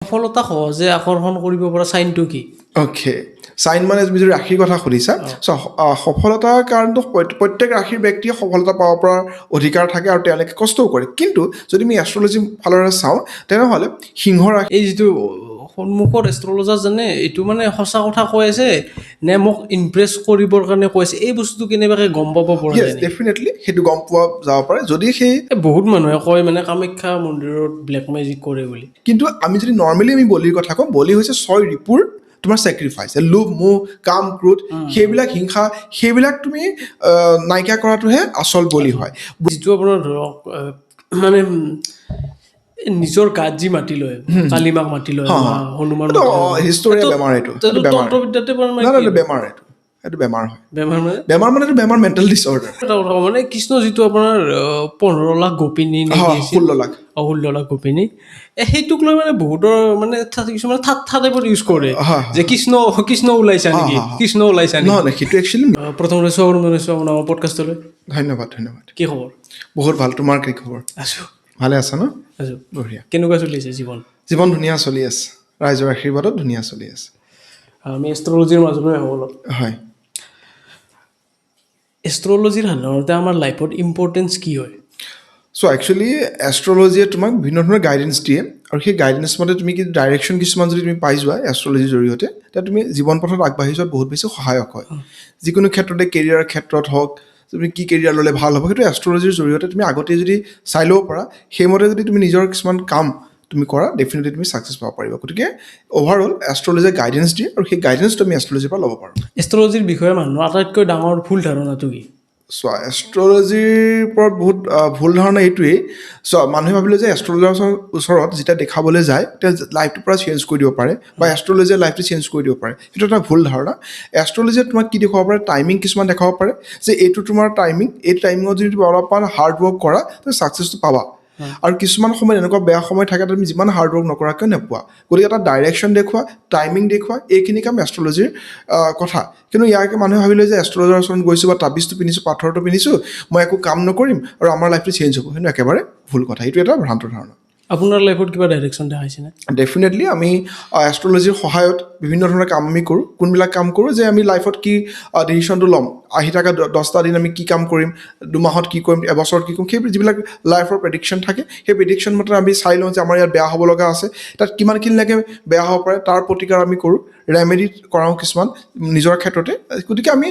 সফলতা সহজে আকৰ্ষণ কৰিব পৰা চাইনটো কি? অ'কে, চাইন মানে তুমি যদি ৰাশিৰ কথা সুধিছা, সফলতাৰ কাৰণটো প্ৰত্যেক ৰাশিৰ ব্যক্তিয়ে সফলতা পাব পৰাৰ অধিকাৰ থাকে আৰু তেওঁলোকে কষ্টও কৰে। কিন্তু যদি আমি এষ্ট্ৰলজি ফালৰে চাওঁ তেনেহ'লে সিংহ ৰাশি এই যিটো সন্মুখৰ এষ্ট্ৰলজাৰজনে এইটো মানে সঁচা কথা কৈ আছে নে মোক ইমপ্ৰেছ কৰিবৰ কাৰণে কৈ আছে, এই বস্তুটো কেনেবাকৈ গম পাব পৰা যায় নেকি? ডেফিনেটলি সেইটো গম পোৱা যাব পাৰে যদি সেই বহুত মানুহে কয় মানে কামাখ্যা মন্দিৰত ব্লেক মেজিক কৰে বুলি। কিন্তু আমি যদি নৰ্মেলি আমি বলিৰ কথা কওঁ, বলি হৈছে 6 ৰিপুৰ তোমাৰ চেক্ৰিফাইচ, লোভ মোহ কাম ক্ৰোধ সেইবিলাক হিংসা সেইবিলাক তুমি নাইকিয়া কৰাটোহে আচল বলি হয়। যিটো আপোনাৰ ধৰক মানে নিজৰ গাত যি মাতি লয়, কালিমাক মাতি লয়, হনুমান হিষ্টৰীয়া বেমাৰ এইটো তন্ত্ৰবিদ্যাতে বেমাৰ এইটো বেমাৰ হয়। বেমাৰ মানে বেমাৰ মানে বেমাৰ মেণ্টেল ডিছঅৰ্ডাৰ। মানে কৃষ্ণ যিটো আপোনাৰ 15 লাখ গোপিনী 16 লাখ 16 লাখ গোপিনী, সেইটোক লৈ মানে বহুতৰ মানে কিছুমানে ঠাট্টা টাইপত ইউজ কৰে যে কৃষ্ণ ওলাইছা নেকি, কৃষ্ণ ওলাইছা নেকি। নহয় সেইটো একচুৱেলি প্ৰথমতে স্বাগতম আপোনাৰ পডকাষ্টলৈ। ধন্যবাদ। কি খবৰ? বহুত ভাল, তোমাৰ কি খবৰ? আছো, ভালে আছা ন? আছো। বঢ়িয়া। কেনেকুৱা চলি আছে জীৱন? ধুনীয়া চলি আছে, ৰাইজৰ আশীৰ্বাদত ধুনীয়া চলি আছে। আমি এষ্ট্ৰলজিৰ মাজলৈ আহোঁ অলপ। হয়, এষ্ট্ৰলজিৰ সাধাৰণতে আমাৰ লাইফত ইম্পৰ্টেঞ্চ কি হয়? একচুৱেলি এষ্ট্ৰলজিয়ে তোমাক বিভিন্ন ধৰণৰ গাইডেঞ্চ দিয়ে আৰু সেই গাইডেঞ্চ মতে তুমি কি ডাইৰেকশ্যন কিছুমান যদি তুমি পাই যোৱা এষ্ট্ৰলজিৰ জৰিয়তে, তেতিয়া তুমি জীৱন পথত আগবাঢ়ি যোৱাত বহুত বেছি সহায়ক হয়। যিকোনো ক্ষেত্ৰতে কেৰিয়াৰৰ ক্ষেত্ৰত হওক, তুমি কি কেৰিয়াৰ ল'লে ভাল হ'ব সেইটো এষ্ট্ৰলজিৰ জৰিয়তে তুমি আগতে যদি চাই ল'ব পাৰা, সেইমতে যদি তুমি নিজৰ কিছুমান কাম তুমি কৰা, ডেফিনেটলি তুমি ছাকচেছ পাব পাৰিবা। গতিকে অভাৰঅল এষ্ট্ৰলজিয়ে গাইডেঞ্চ দিয়ে আৰু সেই গাইডেঞ্চটো আমি এষ্ট্ৰলজিৰ পৰা ল'ব পাৰোঁ। এষ্ট্ৰলজিৰ বিষয়ে মানুহৰ আটাইতকৈ ডাঙৰ ভুল ধাৰণাটো কি? এষ্ট্ৰলজিৰ ওপৰত বহুত ভুল ধাৰণা এইটোৱেই। মানুহে ভাবিলে যে এষ্ট্ৰলজাৰৰ ওচৰত যেতিয়া দেখাবলৈ যায় তেতিয়া লাইফটোৰ পৰা চেঞ্জ কৰি দিব পাৰে বা এষ্ট্ৰলজিয়ে লাইফটো চেঞ্জ কৰি দিব পাৰে, সেইটো এটা ভুল ধাৰণা। এষ্ট্ৰলজিয়ে তোমাক কি দেখুৱাব পাৰে, টাইমিং কিছুমান দেখাব পাৰে যে এইটো তোমাৰ টাইমিং, এই টাইমিঙত যদি তুমি অলপমান হাৰ্ড ৱৰ্ক কৰা তুমি ছাকচেছটো পাবা। আৰু কিছুমান সময়ত এনেকুৱা বেয়া সময় থাকে তুমি যিমান হাৰ্ড ৱৰ্ক নকৰাকৈ নোপোৱা। গতিকে এটা ডাইৰেকশ্যন দেখুওৱা, টাইমিং দেখুওৱা, এইখিনি কাম এষ্ট্ৰলজিৰ কথা। কিন্তু ইয়াকে মানুহে ভাবিলে যে এষ্ট্ৰলজাৰৰ ওচৰত গৈছোঁ বা তাবিজটো পিন্ধিছোঁ, পাথৰটো পিন্ধিছোঁ, মই একো কাম নকৰিম আৰু আমাৰ লাইফটো চেঞ্জ হ'ব, সেইটো একেবাৰে ভুল কথা। এইটো এটা ভ্ৰান্ত ধাৰণা। আপোনাৰ লাইফত কিবা ডাইৰেকশ্যন দেখাইছেনে? ডেফিনেটলি আমি এষ্ট্ৰলজিৰ সহায়ত বিভিন্ন ধৰণৰ কাম আমি কৰোঁ। কোনবিলাক কাম কৰোঁ যে আমি লাইফত কি ডিচিশ্যনটো ল'ম, আহি থকা 10টা দিন আমি কি কাম কৰিম, 2 মাহত কি কৰিম, এবছৰত কি কৰিম, সেই যিবিলাক লাইফৰ প্ৰেডিকশ্যন থাকে সেই প্ৰেডিকশ্যন মতে আমি চাই লওঁ যে আমাৰ ইয়াত বেয়া হ'ব লগা আছে, তাত কিমানখিনিলৈকে বেয়া হ'ব পাৰে তাৰ প্ৰতিকাৰ আমি কৰোঁ, ৰেমেডি কৰাওঁ কিছুমান নিজৰ ক্ষেত্ৰতে। গতিকে আমি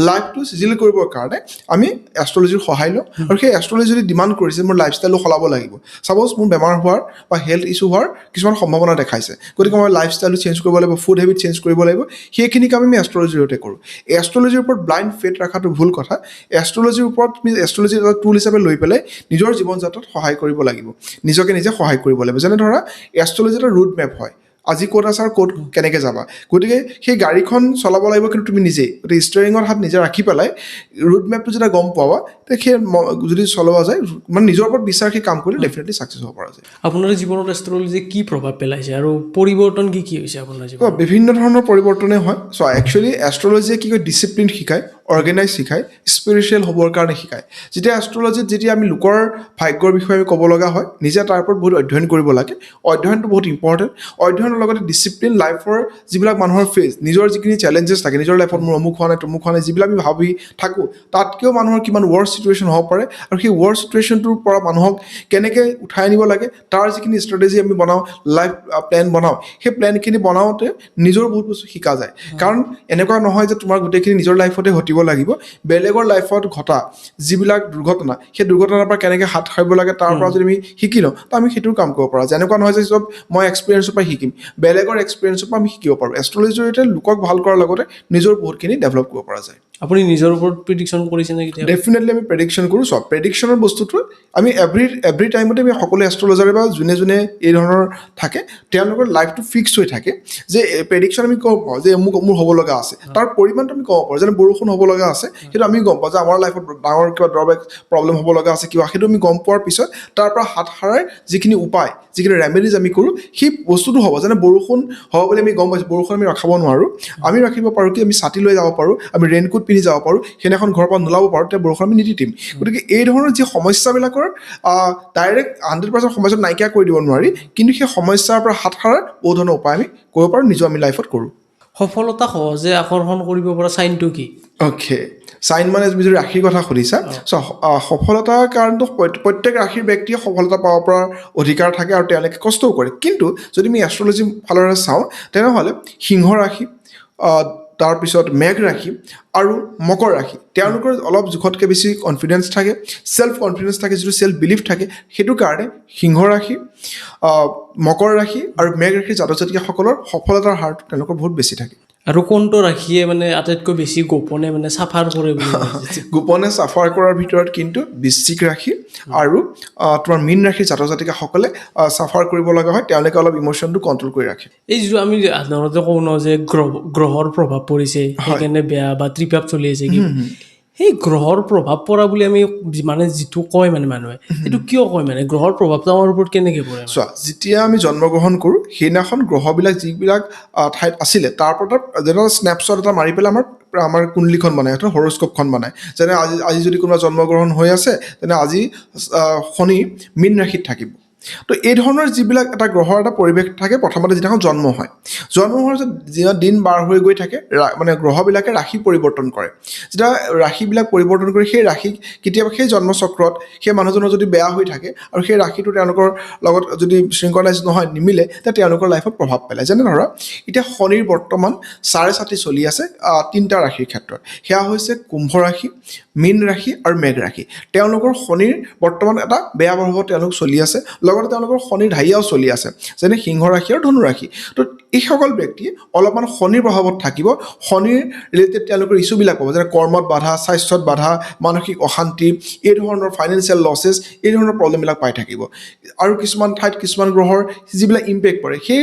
লাইফটো চিজিল কৰিবৰ কাৰণে আমি এষ্ট্ৰলজিৰ সহায় লওঁ আৰু সেই এষ্ট্ৰলজি যদি ডিমাণ্ড কৰিছে মোৰ লাইফষ্টাইলো সলাব লাগিব, ছাপ'জ মোৰ বেমাৰ হোৱাৰ বা হেল্থ ইছ্যু হোৱাৰ কিছুমান সম্ভাৱনা দেখাইছে, গতিকে মই লাইফষ্টাইলটো চেঞ্জ কৰিব লাগিব, ফুড হেবিট চেঞ্জ কৰিব লাগিব, সেইখিনি কাম আমি এষ্ট্ৰলজিৰ জৰিয়তে কৰোঁ। এষ্ট্ৰলজিৰ ওপৰত ব্লাইণ্ড ফেথ ৰখাটো ভুল কথা। এষ্ট্ৰলজিৰ ওপৰত তুমি এষ্ট্ৰলজি এটা টুল হিচাপে লৈ পেলাই নিজৰ জীৱন যাত্ৰাত সহায় কৰিব লাগিব, নিজকে নিজে সহায় কৰিব লাগিব। যেনে ধৰা এষ্ট্ৰলজি এটা ৰুট মেপ হয়, আজি ক'ত আছা আৰু ক'ত কেনেকৈ যাবা। গতিকে সেই গাড়ীখন চলাব লাগিব কিন্তু তুমি নিজেই, গতিকে ষ্টিয়াৰিঙৰ হাত নিজে ৰাখি পেলাই ৰুট মেপটো যেতিয়া গম পাবা, তেতিয়া সেই যদি চলোৱা যায় মানে নিজৰ ওপৰত বিশ্বাস সেই কাম কৰিলে ডেফিনেটলি ছাকচেছ হ'ব পৰা যায়। আপোনাৰ জীৱনত এষ্ট্ৰলজিয়ে কি প্ৰভাৱ পেলাইছে আৰু পৰিৱৰ্তন কি কি হৈছে আপোনাৰ জীৱনত? বিভিন্ন ধৰণৰ পৰিৱৰ্তনে হয়। একচুৱেলি এষ্ট্ৰলজিয়ে কি কয়, ডিচিপ্লিন শিকায়, অৰ্গেনাইজ শিকায়, স্পিৰিচুৱেল হ'বৰ কাৰণে শিকায়। যেতিয়া এষ্ট্ৰলজিত যেতিয়া আমি লোকৰ ভাগ্যৰ বিষয়ে আমি ক'ব লগা হয়, নিজে তাৰ ওপৰত বহুত অধ্যয়ন কৰিব লাগে। অধ্যয়নটো বহুত ইম্পৰ্টেণ্ট। অধ্যয়নৰ লগতে ডিচিপ্লিন, লাইফৰ যিবিলাক মানুহৰ ফেচ, নিজৰ যিখিনি চেলেঞ্জেছ থাকে, নিজৰ লাইফত মোৰ অমুক হোৱা নাই, তমুক হোৱা নাই, যিবিলাক আমি ভাবি থাকোঁ, তাতকৈও মানুহৰ কিমান ৱৰ্ষ্ট চিটুৱেশ্যন হ'ব পাৰে আৰু সেই ৱৰ্ষ্ট চিটুৱেশ্যনটোৰ পৰা মানুহক কেনেকৈ উঠাই আনিব লাগে তাৰ যিখিনি ষ্ট্ৰেটেজি আমি বনাওঁ, লাইফ প্লেন বনাওঁ, সেই প্লেনখিনি বনাওঁতে নিজৰ বহুত বস্তু শিকা যায়। কাৰণ এনেকুৱা নহয় যে তোমাৰ গোটেইখিনি নিজৰ লাইফতে ঘটিব লাগিব, বেলেগৰ লাইফত ঘটা যিবিলাক দুৰ্ঘটনা, সেই দুৰ্ঘটনাৰ পৰা কেনেকৈ হাত সাৰিব লাগে তাৰ পৰা যদি আমি শিকি লওঁ, তো আমি সেইটোও কাম কৰিব পাৰোঁ। যেনেকুৱা নহয় যে চব মই এক্সপিৰিয়েঞ্চৰ পৰা শিকিম, বেলেগৰ এক্সপিৰিয়েঞ্চৰ পৰা আমি শিকিব পাৰোঁ। এষ্ট্ৰলজিৰ জৰিয়তে লোকক ভাল কৰাৰ লগতে নিজৰ বহুতখিনি ডেভেলপ কৰিব পৰা যায়। আপুনি নিজৰ ওপৰত প্ৰিডিকশ্যন কৰিছে নেকি? ডেফিনেটলি আমি প্ৰেডিকশ্যন কৰোঁ। প্ৰেডিকশ্যনৰ বস্তুটো আমি এভৰি টাইমতে আমি সকলো এষ্ট্ৰলজাৰে বা যোনে যোনে এই ধৰণৰ থাকে তেওঁলোকৰ লাইফটো ফিক্স হৈ থাকে যে প্ৰেডিকশ্যন আমি ক'ব পাৰোঁ যে মোৰ হ'ব লগা আছে, তাৰ পৰিমাণটো আমি ক'ব পাৰোঁ। যেনে বৰষুণ হ'ব লগা আছে, সেইটো আমি গম পাওঁ যে আমাৰ লাইফত ডাঙৰ কিবা ড্ৰবেক প্ৰব্লেম হ'ব লগা আছে কিবা, সেইটো আমি গম পোৱাৰ পিছত তাৰ পৰা হাত সাৰাৰ যিখিনি উপায়, যিখিনি ৰেমেডিজ আমি কৰোঁ, সেই বস্তুটো হ'ব। যেনে বৰষুণ হ'ব বুলি আমি গম পাইছোঁ, বৰষুণ আমি ৰখাব নোৱাৰোঁ, আমি ৰাখিব পাৰোঁ কি আমি ছাতি লৈ যাব পাৰোঁ, আমি ৰেইনকোট পিনি যাব পাৰোঁ সেইদিনাখন ঘৰৰ পৰা নোলাব পাৰোঁ তেতিয়া বৰষুণ আমি নিতিতিম গতিকে এই ধৰণৰ যি সমস্যাবিলাকৰ ডাইৰেক্ট 100% সমস্যা নাইকিয়া কৰি দিব নোৱাৰি কিন্তু সেই সমস্যাৰ পৰা হাত সাৰাৰ বহু ধৰণৰ উপায় আমি কৰিব পাৰোঁ নিজৰ আমি লাইফত কৰোঁ সফলতা সহজে আকৰ্ষণ কৰিব পৰা চাইনটো কি অ'কে চাইন মানে তুমি যদি ৰাশিৰ কথা সুধিছা সফলতাৰ কাৰণটো প্ৰত্যেক ৰাশিৰ ব্যক্তিয়ে সফলতা পাব পৰাৰ অধিকাৰ থাকে আৰু তেওঁলোকে কষ্টও কৰে কিন্তু যদি আমি এষ্ট্ৰলজি ফালৰে চাওঁ তেনেহ'লে সিংহ ৰাশি তাৰপিছত মেঘ ৰাশি আৰু মকৰ ৰাশি তেওঁলোকৰ অলপ জোখতকৈ বেছি কনফিডেঞ্চ থাকে চেল্ফ কনফিডেঞ্চ থাকে যিটো চেল্ফ বিলিফ থাকে সেইটো কাৰণে সিংহ ৰাশি মকৰ ৰাশি আৰু মেঘ ৰাশিৰ জাতক জাতিকাসকলৰ সফলতাৰ হাৰটো তেওঁলোকৰ বহুত বেছি থাকে আৰু কোনটো ৰাশিয়ে মানে আটাইতকৈ বেছি গোপনে মানে চাফাৰ কৰে বুলি গোপনে চাফাৰ কৰাৰ ভিতৰত কিন্তু বৃশ্চিক ৰাশি আৰু তোমাৰ মীন ৰাশিৰ জাতক জাতিকাসকলে চাফাৰ কৰিব লগা হয় তেওঁলোকে অলপ ইম'শ্যনটো কণ্ট্ৰল কৰি ৰাখে এই যিটো আমি সাধাৰণতে কওঁ ন যে গ্ৰহৰ প্ৰভাৱ পৰিছে সেইকাৰণে বেয়া বা ত্ৰিপাপ চলি আছে সেই গ্ৰহৰ প্ৰভাৱ পৰা বুলি আমি মানে যিটো কয় মানে মানুহে এইটো কিয় কয় মানে গ্ৰহৰ প্ৰভাৱটো আমাৰ ওপৰত কেনেকৈ পৰে চোৱা যেতিয়া আমি জন্মগ্ৰহণ কৰোঁ সেইদিনাখন গ্ৰহবিলাক যিবিলাক ঠাইত আছিলে তাৰ পৰা যেনে স্নেপশ্বট এটা মাৰি পেলাই আমাৰ কুণ্ডলীখন বনায় সেইটো হৰস্কোপখন বনায় যেনে আজি যদি কোনোবা জন্মগ্ৰহণ হৈ আছে তেনে আজি শনি মীন ৰাশিত থাকিব তো এই ধৰণৰ যিবিলাক এটা গ্ৰহৰ এটা পৰিৱেশ থাকে প্ৰথমতে যিদিনাখন জন্ম হয় জন্ম হোৱাৰ পিছত যেতিয়া দিন বাৰ হৈ গৈ থাকে মানে গ্ৰহবিলাকে ৰাশি পৰিৱৰ্তন কৰে যেতিয়া ৰাশিবিলাক পৰিৱৰ্তন কৰি সেই ৰাশি কেতিয়াবা সেই জন্মচক্ৰত সেই মানুহজনৰ যদি বেয়া হৈ থাকে আৰু সেই ৰাশিটো তেওঁলোকৰ লগত যদি শৃংখলাইজ নহয় নিমিলে তেতিয়া তেওঁলোকৰ লাইফত প্ৰভাৱ পেলায় যেনে ধৰা এতিয়া শনিৰ বৰ্তমান 4.5 চলি আছে 3টা ৰাশিৰ ক্ষেত্ৰত সেয়া হৈছে কুম্ভ ৰাশি মীন ৰাশি আৰু মেঘ ৰাশি তেওঁলোকৰ শনিৰ বৰ্তমান এটা বেয়া প্ৰভাৱ তেওঁলোক চলি আছে লগতে তেওঁলোকৰ শনিৰ ঢাইয়াও চলি আছে যেনে সিংহ ৰাশি আৰু ধনু ৰাশি তো এইসকল ব্যক্তি অলপমান শনিৰ প্ৰভাৱত থাকিব শনিৰ ৰিলেটেড তেওঁলোকৰ ইছ্যুবিলাক পাব যেনে কৰ্মত বাধা স্বাস্থ্যত বাধা মানসিক অশান্তি এই ধৰণৰ ফাইনেন্সিয়েল লছেছ এই ধৰণৰ প্ৰব্লেমবিলাক পাই থাকিব আৰু কিছুমান ঠাইত কিছুমান গ্ৰহৰ যিবিলাক ইম্পেক্ট পৰে সেই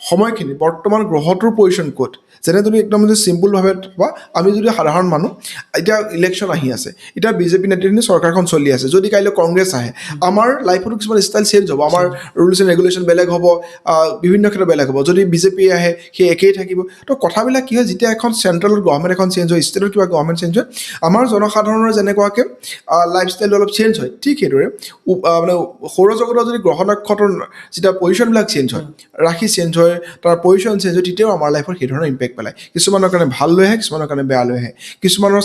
সময়খিনি বৰ্তমান গ্ৰহটোৰ পজিশ্যন ক'ত যেনে তুমি একদম যদি চিম্পুলভাৱে বা আমি যদি সাধাৰণ মানুহ এতিয়া ইলেকশ্যন আহি আছে এতিয়া বিজেপি নেতৃত্বাধীন চৰকাৰখন চলি আছে যদি কাইলৈ কংগ্ৰেছ আহে আমাৰ লাইফতো কিছুমান ষ্টাইল চেঞ্জ হ'ব আমাৰ ৰুলছ এণ্ড ৰেগুলেশ্যন বেলেগ হ'ব বিভিন্ন ক্ষেত্ৰত বেলেগ হ'ব যদি বিজেপি আহে সেই একেই থাকিব তো কথাবিলাক কি হয় যেতিয়া এখন চেণ্ট্ৰেলত গভৰ্ণমেণ্ট এখন চেঞ্জ হয় ষ্টেটত কিবা গভৰ্ণমেণ্ট চেঞ্জ হয় আমাৰ জনসাধাৰণৰ যেনেকুৱাকৈ লাইফষ্টাইলটো অলপ চেঞ্জ হয় ঠিক সেইদৰে মানে সৌৰজগতৰ যদি গ্ৰহ নক্ষত্ৰৰ যেতিয়া পজিশ্যনবিলাক চেঞ্জ হয় ৰাশি চেঞ্জ হয় তাৰ পজিশ্যন চেঞ্জ হয় তেতিয়াও আমাৰ লাইফত সেই ধৰণৰ ইম্পেক্ট পেলায় কিছুমানৰ কাৰণে ভাল লৈ আহে কিছুমানৰ কাৰণে বেয়া লৈ আহে কিছুমানৰ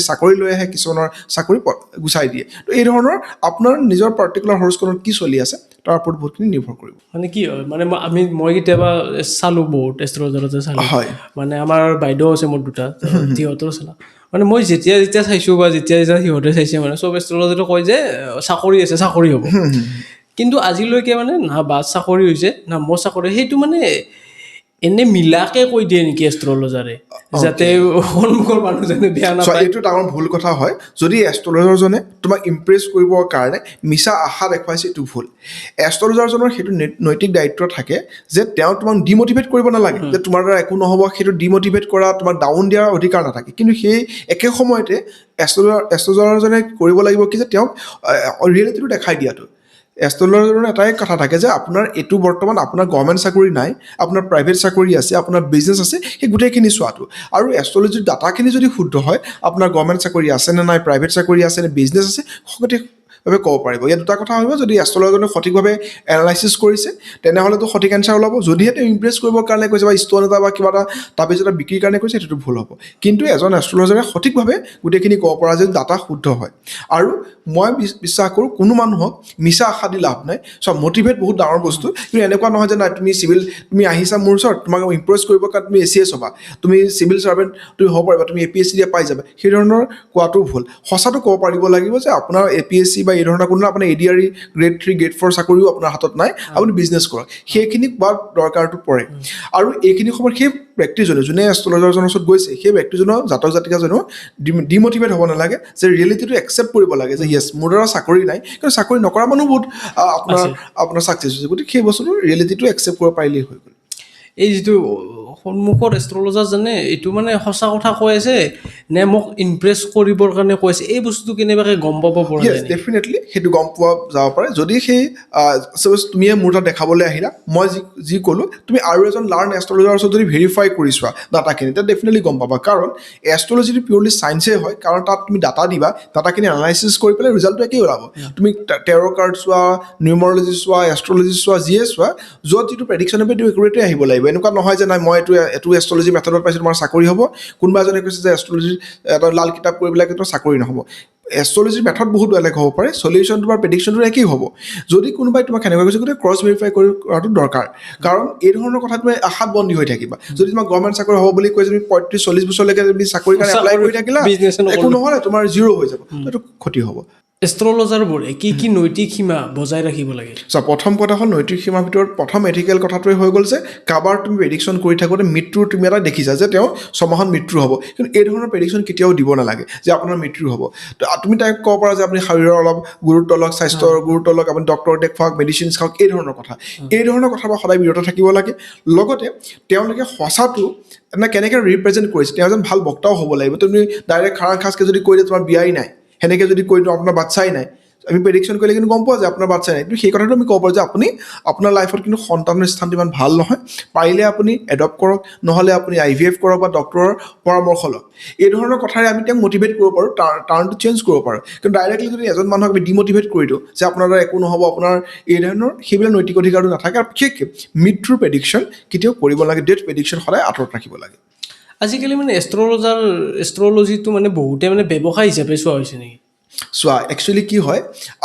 চাকৰি লৈ আহে কিছুমানৰ চাকৰি গুচাই দিয়ে তো এই ধৰণৰ আপোনাৰ নিজৰ পাৰ্টিকুলাৰ হৰস্কোপত কি চলি আছে তাৰ ওপৰত বহুতখিনি নিৰ্ভৰ কৰিব মানে কি হয় মানে মই কেতিয়াবা চালোঁ বহুত এষ্ট্ৰলজাৰতে চালোঁ হয় মানে আমাৰ বাইদেউ আছে মোৰ দুটা সিহঁতৰো চালা মানে মই যেতিয়া চাইছোঁ বা যেতিয়া সিহঁতে চাইছে মানে চব এষ্ট্ৰলজাৰে কয় যে চাকৰি আছে চাকৰি হ'ব কিন্তু আজিলৈকে মানে না বাছ চাকৰি হৈছে না মোৰ চাকৰি সেইটো মানে এনে মিলাকে কৈ দিয়ে নেকি এষ্ট্ৰলজাৰে যাতে সন্মুখৰ মানুহজনে বেয়া নাপায় এইটো ডাঙৰ ভুল কথা হয় যদি এষ্ট্ৰলজাৰজনে তোমাক ইমপ্ৰেছ কৰিবৰ কাৰণে মিছা আশা দেখুৱাইছে এইটো ভুল এষ্ট্ৰলজাৰজনৰ সেইটো নৈতিক দায়িত্ব থাকে যে তেওঁ তোমাক ডিমটিভেট কৰিব নালাগে যে তোমাৰ দ্বাৰা একো নহ'ব সেইটো ডিমটিভেট কৰা তোমাক ডাউন দিয়াৰ অধিকাৰ নাথাকে কিন্তু সেই একে সময়তে এষ্ট্ৰলজাৰজনে কৰিব লাগিব কি যে তেওঁক ৰিয়েলিটিটো দেখাই দিয়াটো এষ্ট্ৰলজাৰৰ এটাই কথা থাকে যে আপোনাৰ এইটো বৰ্তমান আপোনাৰ গভৰ্ণমেণ্ট চাকৰি নাই আপোনাৰ প্ৰাইভেট চাকৰি আছে আপোনাৰ বিজনেছ আছে সেই গোটেইখিনি চোৱাটো আৰু এষ্ট্ৰলজিৰ ডাটাখিনি যদি শুদ্ধ হয় আপোনাৰ গভৰ্ণমেণ্ট চাকৰি আছে নে নাই প্ৰাইভেট চাকৰি আছে নে বিজনেছ আছে সঠিকভাৱে ক'ব পাৰিব ইয়াত দুটা কথা হ'ব যদি এষ্ট্ৰলজাৰজনে সঠিকভাৱে এনালাইচিছ কৰিছে তেনেহ'লেতো সঠিক এনচাৰ ওলাব যদিহে তেওঁ ইমপ্ৰেছ কৰিবৰ কাৰণে কৈছে বা ষ্ট'ন এটা বা কিবা এটা তাবিজ এটা বিক্ৰীৰ কাৰণে কৈছে সেইটোতো ভুল হ'ব কিন্তু এজন এষ্ট্ৰলজাৰে সঠিকভাৱে গোটেইখিনি ক'ব পৰা যে ডাটা শুদ্ধ হয় আৰু মই বিশ্বাস কৰোঁ কোনো মানুহক মিছা আশা দি লাভ নাই চ' মটিভেট বহুত ডাঙৰ বস্তু কিন্তু এনেকুৱা নহয় যে নাই তুমি আহিছা মোৰ ওচৰত তোমাক ইমপ্ৰেছ কৰিবৰ কাৰণে তুমি ACS হ'বা তুমি চিভিল ছাৰ্ভেণ্ট তুমি হ'ব পাৰিবা তুমি APSC দিয়া পাই যাবা সেই ধৰণৰ কোৱাটো ভুল সঁচাটো ক'ব পাৰিব লাগিব যে আপোনাৰ APSC বা এই ধৰণৰ কোনো আপোনাৰ ADRE গ্ৰেড 3 গ্ৰেড 4 চাকৰিও আপোনাৰ হাতত নাই আপুনি বিজনেছ কৰক সেইখিনি কোৱাৰ দৰকাৰটো পৰে আৰু এইখিনি সময়ত সেই ব্যক্তিজনে যোনে এষ্ট্ৰলজাৰজনৰ ওচৰত গৈছে সেই ব্যক্তিজনৰ জাতক জাতিকাজনেও ডিমটিভেট হ'ব নালাগে যে ৰিয়েলিটিটো একচেপ্ট কৰিব লাগে যে য়েছ মোৰ দ্বাৰা চাকৰি নাই কিন্তু চাকৰি নকৰা মানুহ বহুত আপোনাৰ ছাকচেছ হৈছে গতিকে সেই বস্তুটো ৰিয়েলিটিটো একচেপ্ট কৰিব পাৰিলেই হৈ গ'ল এই যিটো সন্মুখৰ এষ্ট্ৰলজাৰ জানে এইটো মানে সঁচা কথা কৈ আছে নে মোক ইমপ্ৰেছ কৰিবৰ কাৰণে কৈ আছে, এই বস্তুটো কেনেবাকৈ গম পাব পৰা য়েছ যায় নেকি? ডেফিনেটলি সেইটো গম পোৱা যাব পাৰে যদি সেই চাপ'জ তুমিয়ে মোৰ তাত দেখাবলৈ আহিলা, মই যি ক'লোঁ তুমি আৰু এজন লাৰ্ণ এষ্ট্ৰলজাৰৰ ওচৰত যদি ভেৰিফাই কৰি চোৱা ডাটাখিনি, তেতিয়া ডেফিনেটলি গম পাবা। কাৰণ এষ্ট্ৰলজিটো পিয়ৰলি চায়েন্সেই হয়, কাৰণ তাত তুমি ডাটা দিবা, ডাটাখিনি এনালাইচিছ কৰি পেলাই ৰিজাল্টটো একেই ওলাব। তুমি টেৰ কাৰ্ড চোৱা, নিউমৰলজি চোৱা, এষ্ট্ৰলজি চোৱা, যিয়ে চোৱা, য'ত যিটো প্ৰেডিকশ্যন হ'ব সেইটো একুৰেটেই আহিব লাগিব। এনেকুৱা নহয় যে নাই মই এইটো এষ্ট্ৰলজি মেথডত পাইছোঁ তোমাৰ চাকৰি হ'ব, কোনোবা এজনে কৈছে যে এষ্ট্ৰলজি এটা লাল কিতাপ কৰি পেলাই তোমাৰ চাকৰি নহ'ব। এষ্ট্ৰলজিৰ মেথড বহুত বেলেগ হ'ব পাৰে, চলিউশ্যনটো বা প্ৰেডিকশ্যনটো একেই হ'ব। যদি কোনোবাই তোমাক সেনেকুৱা কৈছে, গতিকে ক্ৰছ ভেৰিফাই কৰাটো দৰকাৰ। কাৰণ এই ধৰণৰ কথা তুমি আশাত বন্দী হৈ থাকিবা। যদি তোমাক গভৰ্ণমেণ্ট চাকৰি হ'ব বুলি কৈ তুমি 35-40 বছৰলৈকে তুমি চাকৰিৰ কাৰণে এপ্লাই কৰি থাকিলা, একো নহ'লে তোমাৰ জিৰ' হৈ যাব, এইটো ক্ষতি হ'ব। এষ্ট্ৰলজাৰবোৰে কি কি নৈতিক সীমা বজাই ৰাখিব লাগে? প্ৰথম কথা হ'ল নৈতিক সীমাৰ ভিতৰত প্ৰথম এথিকেল কথাটোৱে হৈ গ'ল যে কাৰোবাৰ তুমি প্ৰেডিকশ্যন কৰি থাকোঁতে মৃত্যুৰ তুমি এটা দেখিছা যে তেওঁ ছমাহত মৃত্যু হ'ব, কিন্তু এই ধৰণৰ প্ৰেডিকশ্যন কেতিয়াও দিব নালাগে যে আপোনাৰ মৃত্যু হ'ব। তো তুমি তাইক ক'ব পাৰা যে আপুনি শৰীৰৰ অলপ গুৰুত্ব লওক, স্বাস্থ্যৰ গুৰুত্ব লওক, আপুনি ডক্টৰ দেখুৱাওক, মেডিচিনছ খাওক, এই ধৰণৰ কথা। এই ধৰণৰ কথাৰ পৰা সদায় বিৰত থাকিব লাগে। লগতে তেওঁলোকে সঁচাটো কেনেকৈ ৰিপ্ৰেজেণ্ট কৰিছে, তেওঁ এজন ভাল বক্তাও হ'ব লাগিব। তুমি ডাইৰেক্ট খাৰাং খাচকৈ যদি কৈ দিয়ে তোমাৰ বিয়াই নাই, সেনেকৈ যদি কৈ দিওঁ আপোনাৰ বাচ্ছাই নাই, আমি প্ৰেডিকশ্যন কৰিলে কিন্তু গম পোৱা যায় আপোনাৰ বাচ্ছা নাই। কিন্তু সেই কথাটো আমি ক'ব পাৰোঁ যে আপুনি আপোনাৰ লাইফত কিন্তু সন্তানৰ স্থানটো ইমান ভাল নহয়, পাৰিলে আপুনি এডপ্ট কৰক, নহ'লে আপুনি IVF কৰক বা ডক্টৰৰ পৰামৰ্শ লওক। এই ধৰণৰ কথাৰে আমি তেওঁক মটিভেট কৰিব পাৰোঁ, টাৰ্ণটো চেঞ্জ কৰিব পাৰোঁ। কিন্তু ডাইৰেক্টলি যদি এজন মানুহক আমি ডিমটিভেট কৰি দিওঁ যে আপোনাৰ দ্বাৰা একো নহ'ব, আপোনাৰ এই ধৰণৰ সেইবিলাক নৈতিক অধিকাৰটো নাথাকে। আৰু বিশেষকৈ মৃত্যুৰ প্ৰেডিকশ্যন কেতিয়াও কৰিব নালাগে, ডেথ প্ৰেডিকশ্যন সদায় আঁতৰত ৰাখিব লাগে। আজিকালি মানে এষ্ট্ৰলজিটো মানে বহুতে মানে ব্যৱসায় হিচাপে চোৱা হৈছে নেকি? চোৱা একচুৱেলি কি হয়,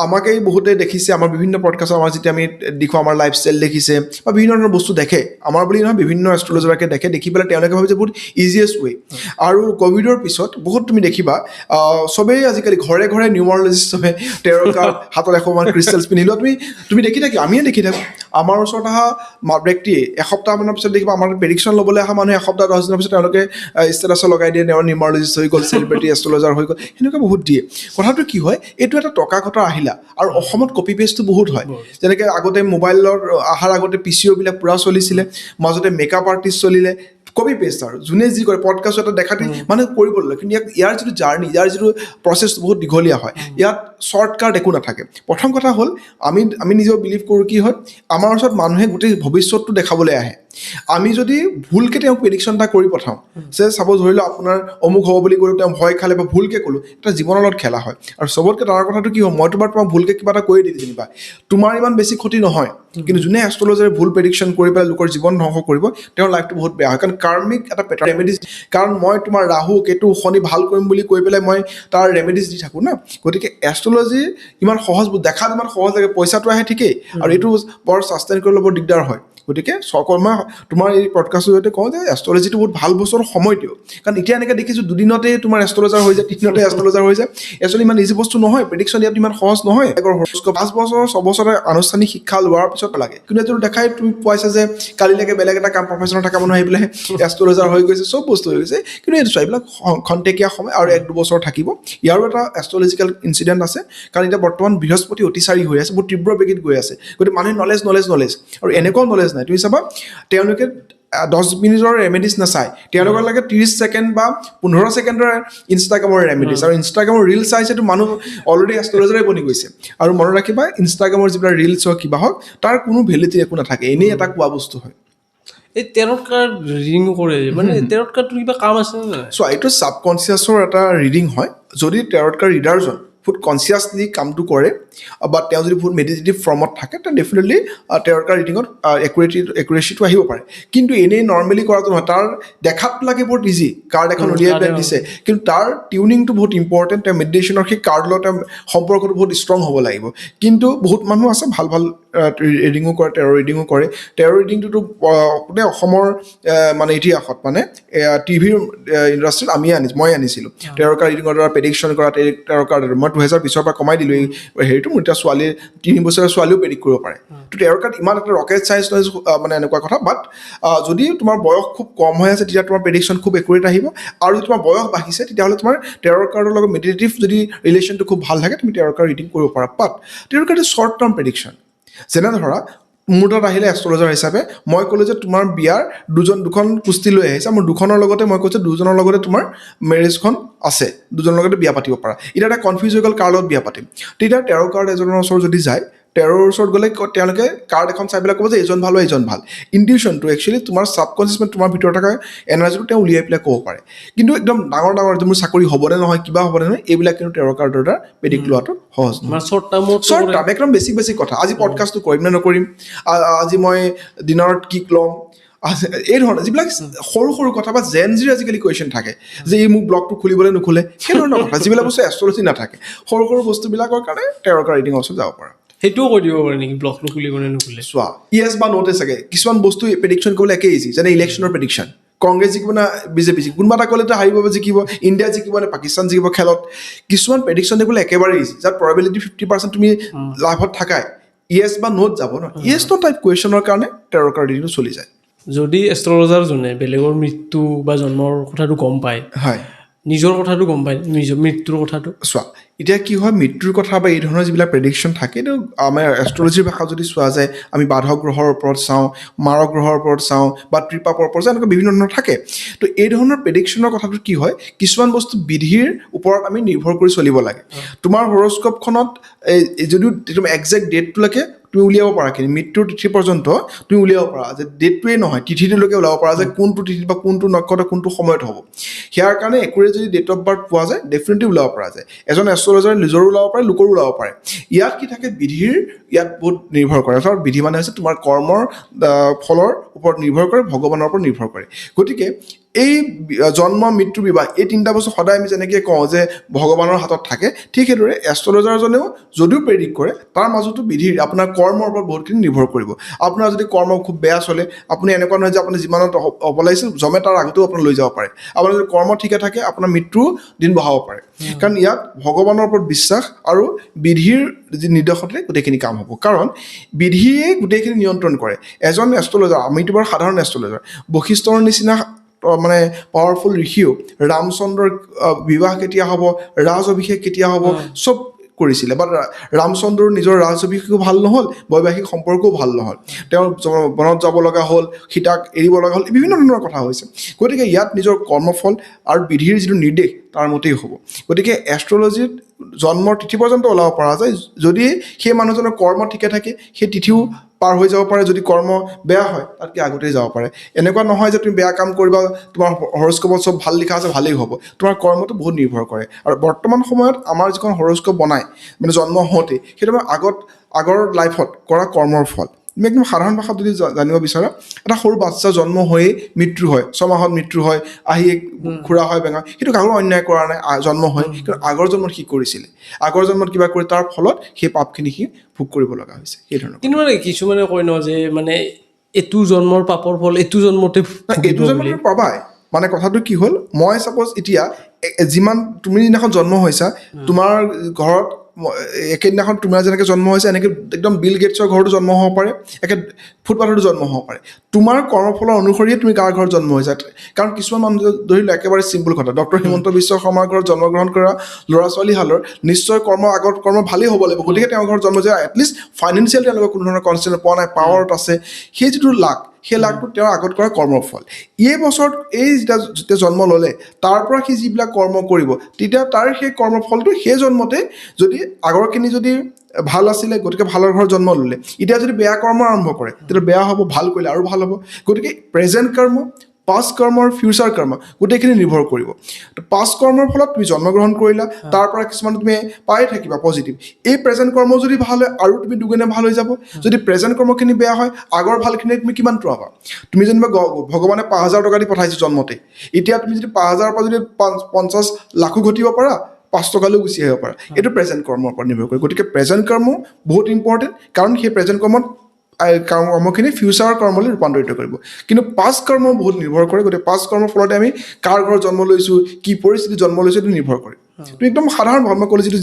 আমাকে বহুতে দেখিছে আমাৰ বিভিন্ন পডকাষ্ট, আমাৰ যেতিয়া আমি দেখোঁ আমাৰ লাইফষ্টাইল দেখিছে বা বিভিন্ন ধৰণৰ বস্তু দেখে, আমাৰ বুলি নহয় বিভিন্ন এষ্ট্ৰলজাৰকে দেখি পেলাই তেওঁলোকে ভাবে যে বহুত ইজিয়েষ্ট ৱে। আৰু ক'ভিডৰ পিছত বহুত তুমি দেখিবা চবেই আজিকালি ঘৰে ঘৰে নিউমৰলজিষ্ট চবে টেৰ কাৰ্ড হাতত এশমান ক্ৰিষ্টেলছ পিন্ধি লোৱা তুমি দেখি থাকি আমিয়ে দেখি থাকোঁ। আমাৰ ওচৰত অহা ব্যক্তিয়ে এসপ্তাহমানৰ পিছত দেখিবা আমাৰ প্ৰেডিকশ্যন ল'বলৈ অহা মানুহে এসপ্তাহ 10 দিনৰ পিছত তেওঁলোকে ষ্টেটাছত লগাই দিয়ে তেওঁ নিউমৰলজিষ্ট হৈ গ'ল, চেলিব্ৰিটি এষ্ট্ৰলজাৰ হৈ গ'ল, সেনেকুৱা বহুত দিয়ে। কথাটো কি হয়, এইটো এটা টকা ঘটাৰ আহিলা। আৰু অসমত কপি পেষ্টটো বহুত হয়। যেনেকৈ আগতে মোবাইলৰ অহাৰ আগতে PCO বিলাক পূৰা চলিছিলে, মাজতে মেকআপ আৰ্টিষ্ট চলিলে, কপি পেষ্ট আৰু যোনে যি কৰে পডকাষ্ট এটা দেখাতে মানুহে কৰিব ল'লে। কিন্তু ইয়াৰ যিটো জাৰ্ণি, ইয়াৰ যিটো প্ৰচেছ বহুত দীঘলীয়া হয়, ইয়াত শ্বৰ্টকাট একো নাথাকে। প্ৰথম কথা হ'ল আমি নিজেও বিলিভ কৰোঁ কি হয়, আমাৰ ওচৰত মানুহে গোটেই ভৱিষ্যতটো দেখাবলৈ আহে। আমি যদি ভুলকৈ তেওঁক প্ৰেডিকশ্যন এটা কৰি পঠাওঁ যে চাপ'জ ধৰি লওক আপোনাৰ অমুক হ'ব বুলি ক'লোঁ, তেওঁ ভয় খালে বা ভুলকৈ ক'লোঁ, এটা জীৱনৰ লগত খেলা হয়। আৰু চবতকৈ ডাঙৰ কথাটো কি হয়, মই তোমাক ভুলকৈ কিবা এটা কৈ দিলোঁ যেনিবা, তোমাৰ ইমান বেছি ক্ষতি নহয়, কিন্তু যোনে এষ্ট্ৰলজাৰে ভুল প্ৰেডিকশ্যন কৰি পেলাই লোকৰ জীৱন ধ্বংস কৰিব, তেওঁৰ লাইফটো বহুত বেয়া হয়। কাৰণ কাৰ্মিক এটা পেটাৰ্ণ ৰেমেডিজ, কাৰণ মই তোমাৰ ৰাহু কেতু শনি ভাল কৰিম বুলি কৈ পেলাই মই তাৰ ৰেমেডিজ দি থাকোঁ না। গতিকে এষ্ট্ৰলজি ইমান সহজ, দেখাত ইমান সহজ লাগে, পইচাটো আহে ঠিকেই, আৰু এইটো বৰ ছাষ্টেইন কৰিবলৈ বৰ দিগদাৰ হয়। গতিকে মই তোমাৰ এই পডকাষ্টৰ জৰিয়তে কওঁ যে এষ্ট্ৰলজিটো বহুত ভাল বছৰ সময় দিওঁ। কাৰণ এতিয়া এনেকৈ দেখিছোঁ দুদিনতে তোমাৰ এষ্ট্ৰলজাৰ হৈ যায়, 3 দিনতে এষ্ট্ৰলজাৰ হৈ যায়। একচুৱেলি ইমান ইজি বস্তু নহয়, প্ৰেডিকশ্যন ইয়াত ইমান সহজ নহয়। 5 বছৰ 6 বছৰে আনুষ্ঠানিক শিক্ষা লোৱাৰ পিছত লাগে। কিন্তু এইটো দেখাই তুমি পাইছা যে কালিলৈকে বেলেগ এটা কাম প্ৰফেশ্যনেল থকা মানুহ আহি পেলাই এষ্ট্ৰলজাৰ হৈ গৈছে, চব বস্তু হৈ গৈছে। কিন্তু এইটো এইবিলাক খন্তেকীয়া সময়, আৰু 1-2 বছৰ থাকিব। ইয়াৰো এটা এষ্ট্ৰলজিকেল ইনচিডেণ্ট আছে, কাৰণ এতিয়া বৰ্তমান বৃহস্পতি অতিচাৰী হৈ আছে, বহুত তীব্ৰ বেগত গৈ আছে। গতিকে মানুহে নলেজ আৰু এনেকুৱাও নলেজ নাই। তুমি চাবা তেওঁলোকে 10 মিনিটৰ ৰেমেডিজ নাচায়, তেওঁলোকৰ লাগে 30 ছেকেণ্ড বা 15 ছেকেণ্ডৰ ইনষ্টাগ্ৰামৰ ৰেমেডিজ, আৰু ইনষ্টাগ্ৰামৰ ৰিল চাইছেতো মানুহ অলৰেডি এষ্ট্ৰলজাৰে বনি গৈছে। আৰু মনত ৰাখিবা, ইনষ্টাগ্ৰামৰ যিবিলাক ৰিলছ হওক কিবা হওক, তাৰ কোনো ভেলিডিটি একো নাথাকে, এনেই এটা কোৱা বস্তু হয়। এই টেৰট কাৰ্ড ৰিডিং কৰে, মানে টেৰট কাৰ্ডটোৰ কিবা কাম আছে নে নাই? চ' এইটো ছাবকনচিয়াছৰ এটা ৰিডিং হয়। যদি টেৰট কাৰ্ড ৰিডাৰজন বহুত কনচিয়াছলি কামটো কৰে বা তেওঁ যদি বহুত মেডিটেটিভ ফৰ্মত থাকে, তেন্তে ডেফিনেটলি টেৰট কাৰ্ড ৰিডিঙত একুৰেচিটো আহিব পাৰে। কিন্তু এনেই নৰ্মেলি কৰাটো নহয়, তাৰ দেখাত লাগে বহুত ইজি, কাৰ্ড এখন উলিয়াই পেলাই দিছে, কিন্তু তাৰ টিউনিংটো বহুত ইম্পৰ্টেণ্ট। তেওঁ মেডিটেশ্যনৰ সেই কাৰ্ড লগত তেওঁ সম্পৰ্কটো বহুত ষ্ট্ৰং হ'ব লাগিব। কিন্তু বহুত মানুহ আছে ভাল ৰিডিঙো কৰে, টেৰ ৰিডিঙো কৰে। টেৰ ৰিডিংটোতো গোটেই অসমৰ মানে ইতিহাসত মানে টিভিৰ ইণ্ডাষ্ট্ৰীত মই আনিছিলোঁ টেৰ কাৰ্ড ৰিডিঙৰ দ্বাৰা প্ৰেডিকশ্যন কৰা। টেৰ কাৰ্ড মই 2020 পৰা কমাই দিলোঁ এই হেৰিটো। মোৰ এতিয়া 3 বছৰীয়া ছোৱালীও প্ৰেডিক্ট কৰিব পাৰে। তো টেৰ কাৰ্ড ইমান এটা ৰকেট চাইন্স নহয়, মানে এনেকুৱা কথা। বাট যদি তোমাৰ বয়স খুব কম হৈ আছে, তেতিয়া তোমাৰ প্ৰেডিকশ্যন খুব একুৰেট আহিব। আৰু যদি তোমাৰ বয়স বাঢ়িছে, তেতিয়াহ'লে তোমাৰ টেৰ কাৰ্ডৰ লগত মেডিটেটিভ যদি ৰিলেশ্যনটো খুব ভাল থাকে, তুমি টেৰ কাৰ্ড ৰিডিং কৰিব পাৰা। But tarot card is short term prediction. যেনে ধৰা মোৰ তাত আহিলে এষ্ট্ৰলজাৰ হিচাপে মই ক'লো যে তোমাৰ বিয়াৰ দুখন কুস্তি লৈ আহিছা মোৰ দুখনৰ লগতে মই কৈছোঁ দুজনৰ লগতে তোমাৰ মেৰেজখন আছে দুজনৰ লগতে বিয়া পাতিব পাৰা এতিয়া এটা কনফিউজ হৈ গ'ল কাৰ লগত বিয়া পাতিম তেতিয়া টেৰ' কাৰ্ড এজনৰ ওচৰত যদি যায় টেৰৰ ওচৰত গ'লে তেওঁলোকে কাৰ্ড এখন চাই পেলাই ক'ব যে এইজন ভাল হয় এইজন ভাল ইনটিউশ্যনটো একচুৱেলি তোমাৰ ছাবকনচিয়াছ তোমাৰ ভিতৰত থকা এনাৰ্জিটো তেওঁ উলিয়াই পেলাই ক'ব পাৰে কিন্তু একদম ডাঙৰ যে মোৰ চাকৰি হ'বনে নহয় কিবা হ'বনে নহয় এইবিলাক কিন্তু টেৰ' কাৰ্ডৰ দ্বাৰা প্ৰেডিক্ট লোৱাটো সহজ নহয় শ্বৰ্ট টাৰ্ম একদম বেছি কথা আজি পডকাষ্টটো কৰিম নে নকৰিম আজি মই ডিনাৰত কি ল'ম এই ধৰণৰ যিবিলাক সৰু কথা বা জেনজিৰ আজিকালি কুৱেশ্যন থাকে যে এই মোক ব্লগটো খুলিবলৈ নোখোলে সেই ধৰণৰ কথা যিবিলাক বস্তু এষ্ট্ৰলজি নাথাকে সৰু বস্তুবিলাকৰ কাৰণে টেৰ' কাৰ্ড ৰিডিঙৰ ওচৰত যাব পাৰা সেইটোও কৈ দিব পাৰে নেকি ব্লগটো খুলিব নে নোখোলে চোৱা ইয়েছ বা ন'তে চাগে কিছুমান বস্তু প্ৰেডিকশ্যন কৰিবলৈ একেই ইজি যেনে ইলেকশ্যনৰ প্ৰেডিকশ্যন কংগ্ৰেছ জিকিব না বিজেপি জিকিব কোনোবা এটা ক'লেতো হাৰিব জিকিব ইণ্ডিয়া জিকিব নে পাকিস্তান জিকিব খেলত কিছুমান প্ৰেডিকশ্যন দিবলৈ একেবাৰে ইজি যাৰ প্ৰবেবিলিটি 50% তুমি লাইফত থাকাই ইয়েছ বা ন'ত যাব ন ইয়েছ ন টাইপ কুৱেশ্যনৰ কাৰণে টেৰ' কাৰ্ড ৰিডিংটো চলি যায় যদি এষ্ট্ৰলজাৰজনে বেলেগৰ মৃত্যু বা জন্মৰ কথাটো গম পায় হয় নিজৰ কথাটো গম পায় নিজৰ মৃত্যুৰ কথাটো চোৱা এতিয়া কি হয় মৃত্যুৰ কথা বা এই ধৰণৰ যিবিলাক প্ৰেডিকশ্যন থাকে এইটো আমাৰ এষ্ট্ৰলজিৰ ভাষা যদি চোৱা যায় আমি বাধ গ্ৰহৰ ওপৰত চাওঁ মাৰ গ্ৰহৰ ওপৰত চাওঁ বা ত্ৰিপাপৰ ওপৰত চাওঁ এনেকুৱা বিভিন্ন ধৰণৰ থাকে তো এই ধৰণৰ প্ৰেডিকশ্যনৰ কথাটো কি হয় কিছুমান বস্তু বিধিৰ ওপৰত আমি নিৰ্ভৰ কৰি চলিব লাগে তোমাৰ হৰস্কোপখনত যদিও তুমি একজেক্ট ডেটটোলৈকে তুমি উলিয়াব পাৰা কিন্তু মৃত্যুৰ তিথি পৰ্যন্ত তুমি উলিয়াব পাৰা যে ডেটটোৱে নহয় তিথিটোলৈকে ওলাব পাৰা যে কোনটো তিথিত বা কোনটো নক্ষত্ৰ কোনটো সময়ত হ'ব ইয়াৰ কাৰণে একুৰেট যদি ডেট অফ বাৰ্থ পোৱা যায় ডেফিনেটলি ওলাব পৰা যায় এজন এষ্ট্ৰলজাৰে নিজৰো ওলাব পাৰে লোকৰো ওলাব পাৰে ইয়াত কি থাকে বিধিৰ ইয়াত বহুত নিৰ্ভৰ কৰে অৰ্থাৎ বিধি মানে হৈছে তোমাৰ কৰ্মৰ ফলৰ ওপৰত নিৰ্ভৰ কৰে ভগৱানৰ ওপৰত নিৰ্ভৰ কৰে গতিকে এই জন্ম মৃত্যু বিবাহ এই তিনিটা বস্তু সদায় আমি যেনেকৈ কওঁ যে ভগৱানৰ হাতত থাকে ঠিক সেইদৰে এষ্ট্ৰলজাৰজনেও যদিও প্ৰেডিক্ট কৰে তাৰ মাজতো বিধিৰ আপোনাৰ কৰ্মৰ ওপৰত বহুতখিনি নিৰ্ভৰ কৰিব আপোনাৰ যদি কৰ্ম খুব বেয়া চলে আপুনি এনেকুৱা নহয় যে আপুনি যিমানত হ'ব লাগিছিল জমে তাৰ আগতেও আপোনাৰ লৈ যাব পাৰে আপোনাৰ যদি কৰ্ম ঠিকে থাকে আপোনাৰ মৃত্যু দিন বঢ়াব পাৰে কাৰণ ইয়াত ভগৱানৰ ওপৰত বিশ্বাস আৰু বিধিৰ যি নিৰ্দেশতে গোটেইখিনি কাম হ'ব কাৰণ বিধিয়ে গোটেইখিনি নিয়ন্ত্ৰণ কৰে এজন এষ্ট্ৰলজাৰ আমিতো বাৰু সাধাৰণ এষ্ট্ৰলজাৰ বশিষ্ঠৰ নিচিনা মানে পাৱাৰফুল ঋষিও ৰামচন্দ্ৰৰ বিবাহ কেতিয়া হ'ব ৰাজ অভিষেক কেতিয়া হ'ব চব কৰিছিলে বাট ৰামচন্দ্ৰৰ নিজৰ ৰাজ অভিষেকো ভাল নহ'ল বৈবাহিক সম্পৰ্কও ভাল নহ'ল তেওঁ বনত যাব লগা হ'ল সীতাক এৰিব লগা হ'ল বিভিন্ন ধৰণৰ কথা হৈছে গতিকে ইয়াত নিজৰ কৰ্মফল আৰু বিধিৰ যিটো নিৰ্দেশ তাৰ মতেই হ'ব গতিকে এষ্ট্ৰলজিত জন্মৰ তিথি পৰ্যন্ত ওলাব পৰা যায় যদি সেই মানুহজনৰ কৰ্ম ঠিকে থাকে সেই তিথিও পাৰ হৈ যাব পাৰে যদি কৰ্ম বেয়া হয় তাতকৈ আগতেই যাব পাৰে এনেকুৱা নহয় যে তুমি বেয়া কাম কৰিবা তোমাৰ হৰস্কোপত চব ভাল লিখা আছে ভালেই হ'ব তোমাৰ কৰ্মটো বহুত নিৰ্ভৰ কৰে আৰু বৰ্তমান সময়ত আমাৰ যিখন হৰস্কোপ বনায় মানে জন্ম হওঁতে সেইটো আমাৰ আগৰ লাইফত কৰা কৰ্মৰ ফল তুমি একদম সাধাৰণ ভাষাত যদি জানিব বিচাৰা এটা সৰু বাচ্চা জন্ম হৈয়ে মৃত্যু হয় ছমাহত মৃত্যু হয় আহি খুৰা হয় বেঙা সেইটো কাৰো অন্যায় কৰা নাই জন্ম হয় কিন্তু আগৰ জন্মত সি কৰিছিলে আগৰ জন্মত কিবা কৰি তাৰ ফলত সেই পাপখিনি সি ভোগ কৰিব লগা হৈছে সেই ধৰণৰ কিন্তু মানে কিছুমানে কয় ন যে মানে এইটো জন্মৰ পাপৰ ফল এইটো জন্মতে এইটো জন্মত পাবাই মানে কথাটো কি হ'ল মই ছাপ'জ এতিয়া যিমান তুমি যিদিনাখন জন্ম হৈছা তোমাৰ ঘৰত একেদিনাখন তোমাৰ যেনেকৈ জন্ম হৈছে এনেকৈ একদম বিল গেটছৰ ঘৰতো জন্ম হ'ব পাৰে একে ফুটপাথতো জন্ম হ'ব পাৰে তোমাৰ কৰ্মফলৰ অনুসৰিয়ে তুমি কাৰ ঘৰত জন্ম হৈছা কাৰণ কিছুমান মানুহ ধৰিলে একেবাৰে চিম্পুল কথা ডক্টৰ হিমন্ত বিশ্ব শৰ্মাৰ ঘৰত জন্মগ্ৰহণ কৰা ল'ৰা ছোৱালীহালৰ নিশ্চয় আগত কৰ্ম ভালেই হ'ব লাগিব গতিকে তেওঁৰ ঘৰত জন্ম যায় এটলিষ্ট ফাইনেন্সিয়েল তেওঁলোকৰ কোনো ধৰণৰ কনষ্টেণ্ট পোৱা নাই পাৱাৰত আছে সেই যিটো লাক সেই লাভটো তেওঁৰ আগত কৰা কৰ্মৰ ফল এই বছৰত এই যেতিয়া জন্ম ল'লে তাৰ পৰা সি যিবিলাক কৰ্ম কৰিব তেতিয়া তাৰ সেই কৰ্মফলটো সেই জন্মতে যদি আগৰখিনি যদি ভাল আছিলে গতিকে ভালৰ ঘৰত জন্ম ল'লে এতিয়া যদি বেয়া কৰ্ম আৰম্ভ কৰে তেতিয়া বেয়া হ'ব ভাল কৰিলে আৰু ভাল হ'ব গতিকে প্ৰেজেণ্ট কৰ্ম পাষ্ট কৰ্ম আৰু ফিউচাৰ কৰ্ম গোটেইখিনি নিৰ্ভৰ কৰিব তো পাষ্ট কৰ্মৰ ফলত তুমি জন্মগ্ৰহণ কৰিলা তাৰ পৰা কিছুমান তুমি পাই থাকিবা পজিটিভ এই প্ৰেজেণ্ট কৰ্ম যদি ভাল হয় আৰু তুমি দুগুণে ভাল হৈ যাব যদি প্ৰেজেণ্ট কৰ্মখিনি বেয়া হয় আগৰ ভালখিনি তুমি কিমান পাবা তুমি যেনিবা ভগৱানে 5,000 টকা দি পঠাইছে জন্মতে এতিয়া তুমি যদি 5,000 পৰা যদি 50 লাখো ঘটিব পাৰা 5 টকালৈও গুচি আহিব পাৰা এইটো প্ৰেজেণ্ট কৰ্মৰ ওপৰত নিৰ্ভৰ কৰে গতিকে প্ৰেজেণ্ট কৰ্ম বহুত ইম্পৰ্টেণ্ট কাৰণ সেই প্ৰেজেণ্ট কৰ্মত কৰ্মখিনি ফিউচাৰ কৰ্মলৈ ৰূপান্তৰিত কৰিব কিন্তু পাষ্ট কৰ্ম বহুত নিৰ্ভৰ কৰে গতিকে পাষ্ট কৰ্মৰ ফলতে আমি কাৰ ঘৰত জন্ম লৈছোঁ কি পৰিস্থিতি জন্ম লৈছোঁ এইটো নিৰ্ভৰ কৰে তুমি একদম সাধাৰণ ভাৱ মই ক'লোঁ যিটো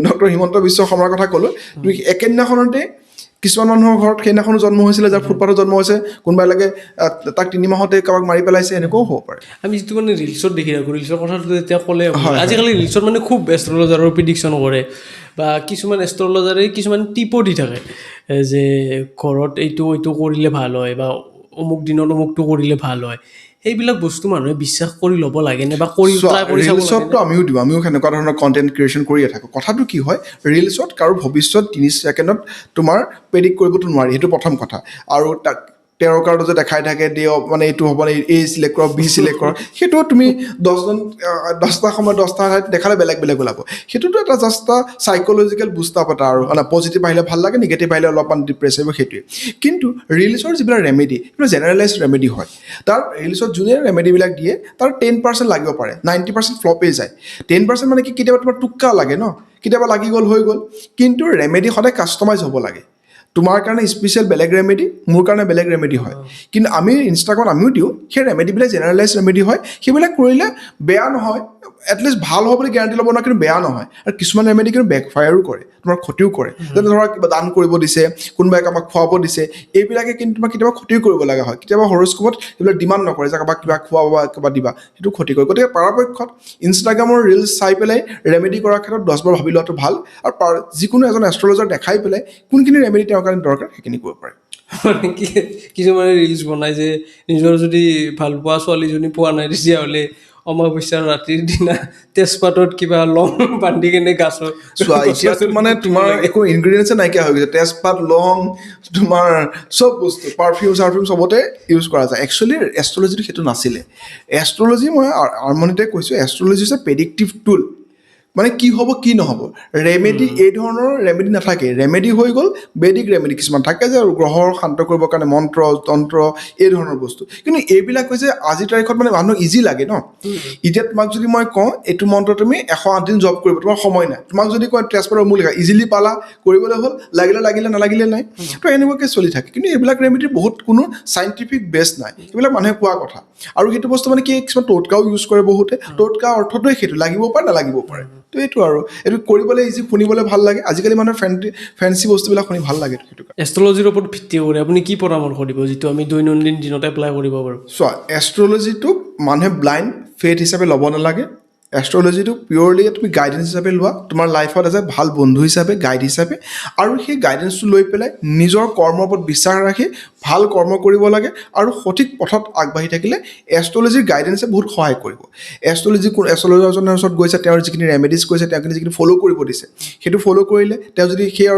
ডক্টৰ হিমন্ত বিশ্ব শৰ্মাৰ কথা ক'লোঁ তুমি একেদিনাখনতে কিছুমান মানুহৰ ঘৰত সেইদিনাখনো জন্ম হৈছিলে যাৰ ফুটপাথত জন্ম হৈছে, কোনোবাই লাগে তাক 3 মাহতে কাৰোবাক মাৰি পেলাইছে, এনেকুৱাও হ'ব পাৰে। আমি যিটো মানে ৰিলছত দেখি থাকোঁ, ৰিলছৰ কথাটো যেতিয়া ক'লে আজিকালি ৰিলছত মানে খুব এষ্ট্ৰলজাৰৰ প্ৰিডিকশ্যন কৰে বা কিছুমান এষ্ট্ৰলজাৰে কিছুমান টিপো দি থাকে যে ঘৰত এইটো এইটো কৰিলে ভাল হয় বা অমুক দিনত অমুকটো কৰিলে ভাল হয়। সেইবিলাক বস্তু মানুহে বিশ্বাস কৰি ল'ব লাগে নে বা কৰি ট্ৰাই কৰি চাব লাগে? ৰিলছততো আমিও দিওঁ, আমিও সেনেকুৱা ধৰণৰ কণ্টেণ্ট ক্ৰিয়েশ্যন কৰিয়ে থাকোঁ। কথাটো কি হয়, ৰিলছত কাৰো ভৱিষ্যত 3 ছেকেণ্ডত তোমাৰ প্ৰেডিক্ট কৰিবতো নোৱাৰি, সেইটো প্ৰথম কথা। আৰু তাক তেৰ কাৰ্ডত যে দেখাই থাকে মানে এইটো হ'ব নে, A চিলেক্ট কৰক, B চিলেক্ট কৰক, সেইটো তুমি 10টা সময় 10টা ঠাইত দেখালে বেলেগ বেলেগ ওলাব। সেইটোতো এটা জাষ্ট এটা চাইক'লজিকেল বুষ্টাপ এটা আৰু মানে পজিটিভ আহিলে ভাল লাগে, নিগেটিভ আহিলে অলপমান ডিপ্ৰেছ আহিব, সেইটোৱে। কিন্তু ৰিলছৰ যিবিলাক ৰেমেডি, সেইটো জেনেৰেলাইজ ৰেমেডি হয়। তাৰ ৰিলছত যোনে ৰেমেডিবিলাক দিয়ে তাৰ 10% লাগিব পাৰে, 90% ফ্লপেই যায়। 10% মানে কি, কেতিয়াবা তোমাৰ টুক্কা লাগে ন, কেতিয়াবা লাগি গ'ল, হৈ গ'ল। কিন্তু ৰেমেডি সদায় কাষ্টমাইজ হ'ব লাগে। তোমাৰ কাৰণে স্পেচিয়েল বেলেগ ৰেমেডি, মোৰ কাৰণে বেলেগ ৰেমেডি হয়। কিন্তু আমি ইনষ্টাগ্ৰামত আমিও দিওঁ, সেই ৰেমেডিবিলাক জেনেৰেলাইজ ৰেমেডি হয়। সেইবিলাক কৰিলে বেয়া নহয়, এটলিষ্ট ভাল হ'ব বুলি গেৰাণ্টি ল'ব নোৱাৰে, কিন্তু বেয়া নহয়। আৰু কিছুমান ৰেমেডি কিন্তু বেকফায়াৰো কৰে, তোমাৰ ক্ষতিও কৰে। যেনে ধৰা কিবা দান কৰিব দিছে, কোনোবাই কাৰোবাক খুৱাব দিছে, এইবিলাকে কিন্তু তোমাক কেতিয়াবা ক্ষতিও কৰিব লগা হয়। কেতিয়াবা হৰস্কোপত এইবিলাক ডিমাণ্ড নকৰে যে কাৰোবাক কিবা খুৱাব বা কিবা দিবা, সেইটো ক্ষতি কৰে। গতিকে পৰাপক্ষত ইনষ্টাগ্ৰামৰ ৰিলছ চাই পেলাই ৰেমেডি কৰাৰ ক্ষেত্ৰত 10 বাৰ ভাবি লোৱাটো ভাল। আৰু যিকোনো এজন এষ্ট্ৰলজাৰ দেখাই পেলাই কোনখিনি ৰেমেডি তেওঁৰ কাৰণে দৰকাৰ সেইখিনি কৰিব পাৰে। মানে কিছুমানে ৰিলছ বনাই যে নিজৰ যদি ভাল পোৱা ছোৱালীজনী পোৱা নাই তেতিয়াহ'লে অমাৱস্যাৰ ৰাতিৰ দিনা তেজপাতত কিবা লং বান্ধি কেনে গাছত চোৱা, এতিয়াতো মানে তোমাৰ একো ইনগ্ৰিডিয়েণ্টছে নাইকিয়া হৈ গৈছে। তেজপাত, লং, তোমাৰ চব বস্তু, পাৰফিউম চাৰফিউম চবতে ইউজ কৰা যায়। একচুৱেলি এষ্ট্ৰলজিটো সেইটো নাছিলে। এষ্ট্ৰলজি, মই আৰম্ভণিতে কৈছোঁ, এষ্ট্ৰলজি হৈছে প্ৰেডিক্টিভ টুল। মানে কি হ'ব কি নহ'ব, ৰেমেডি এই ধৰণৰ ৰেমেডি নাথাকে। ৰেমেডি হৈ গ'ল বেদিক ৰেমেডি, কিছুমান থাকে যে গ্ৰহৰ শান্ত কৰিবৰ কাৰণে মন্ত্ৰ তন্ত্ৰ এই ধৰণৰ বস্তু। কিন্তু এইবিলাক হৈছে আজিৰ তাৰিখত মানে মানুহক ইজি লাগে ন। এতিয়া তোমাক যদি মই কওঁ এইটো মন্ত্ৰ তুমি 108 দিন জব কৰিব, তোমাৰ সময় নাই। তোমাক যদি কয় তেজপাতৰ মূল লিখা, ইজিলি পালা, কৰিবলৈ হ'ল, লাগিলে নালাগিলে নাই। তো এনেকুৱাকৈ চলি থাকে। কিন্তু এইবিলাক ৰেমেডিৰ বহুত কোনো চাইণ্টিফিক বেছ নাই, এইবিলাক মানুহে কোৱা কথা। আৰু সেইটো বস্তু মানে কি, কিছুমান টোটকাও ইউজ কৰে বহুতে। টোটকা অৰ্থটোৱে সেইটো, লাগিব পাৰে নালাগিব পাৰে। তো এইটো আৰু এইটো কৰিবলৈ ইজি, শুনিবলৈ ভাল লাগে। আজিকালি মানুহৰ ফেঞ্চি বস্তুবিলাক শুনি ভাল লাগে। সেইটো এষ্ট্ৰলজিৰ ওপৰত ভিত্তি কৰি আপুনি কি পৰামৰ্শ দিব যিটো আমি দৈনন্দিন জীৱনত এপ্লাই কৰিব পাৰোঁ? চোৱা, এষ্ট্ৰলজিটোক মানুহে ব্লাইণ্ড ফেথ হিচাপে ল'ব নালাগে। এষ্ট্ৰলজিটো পিয়ৰলি তুমি গাইডেঞ্চ হিচাপে লোৱা, তোমাৰ লাইফত এজ এ ভাল বন্ধু হিচাপে, গাইড হিচাপে। আৰু সেই গাইডেঞ্চটো লৈ পেলাই নিজৰ কৰ্মৰ ওপৰত বিশ্বাস ৰাখি ভাল কৰ্ম কৰিব লাগে। আৰু সঠিক পথত আগবাঢ়ি থাকিলে এষ্ট্ৰলজিৰ গাইডেঞ্চে বহুত সহায় কৰিব। এষ্ট্ৰলজাৰজনৰ ওচৰত গৈছে, তেওঁৰ যিখিনি ৰেমেডিজ কৈছে, তেওঁখিনি যিখিনি ফ'ল' কৰিব দিছে, সেইটো ফ'ল' কৰিলে তেওঁ যদি সেই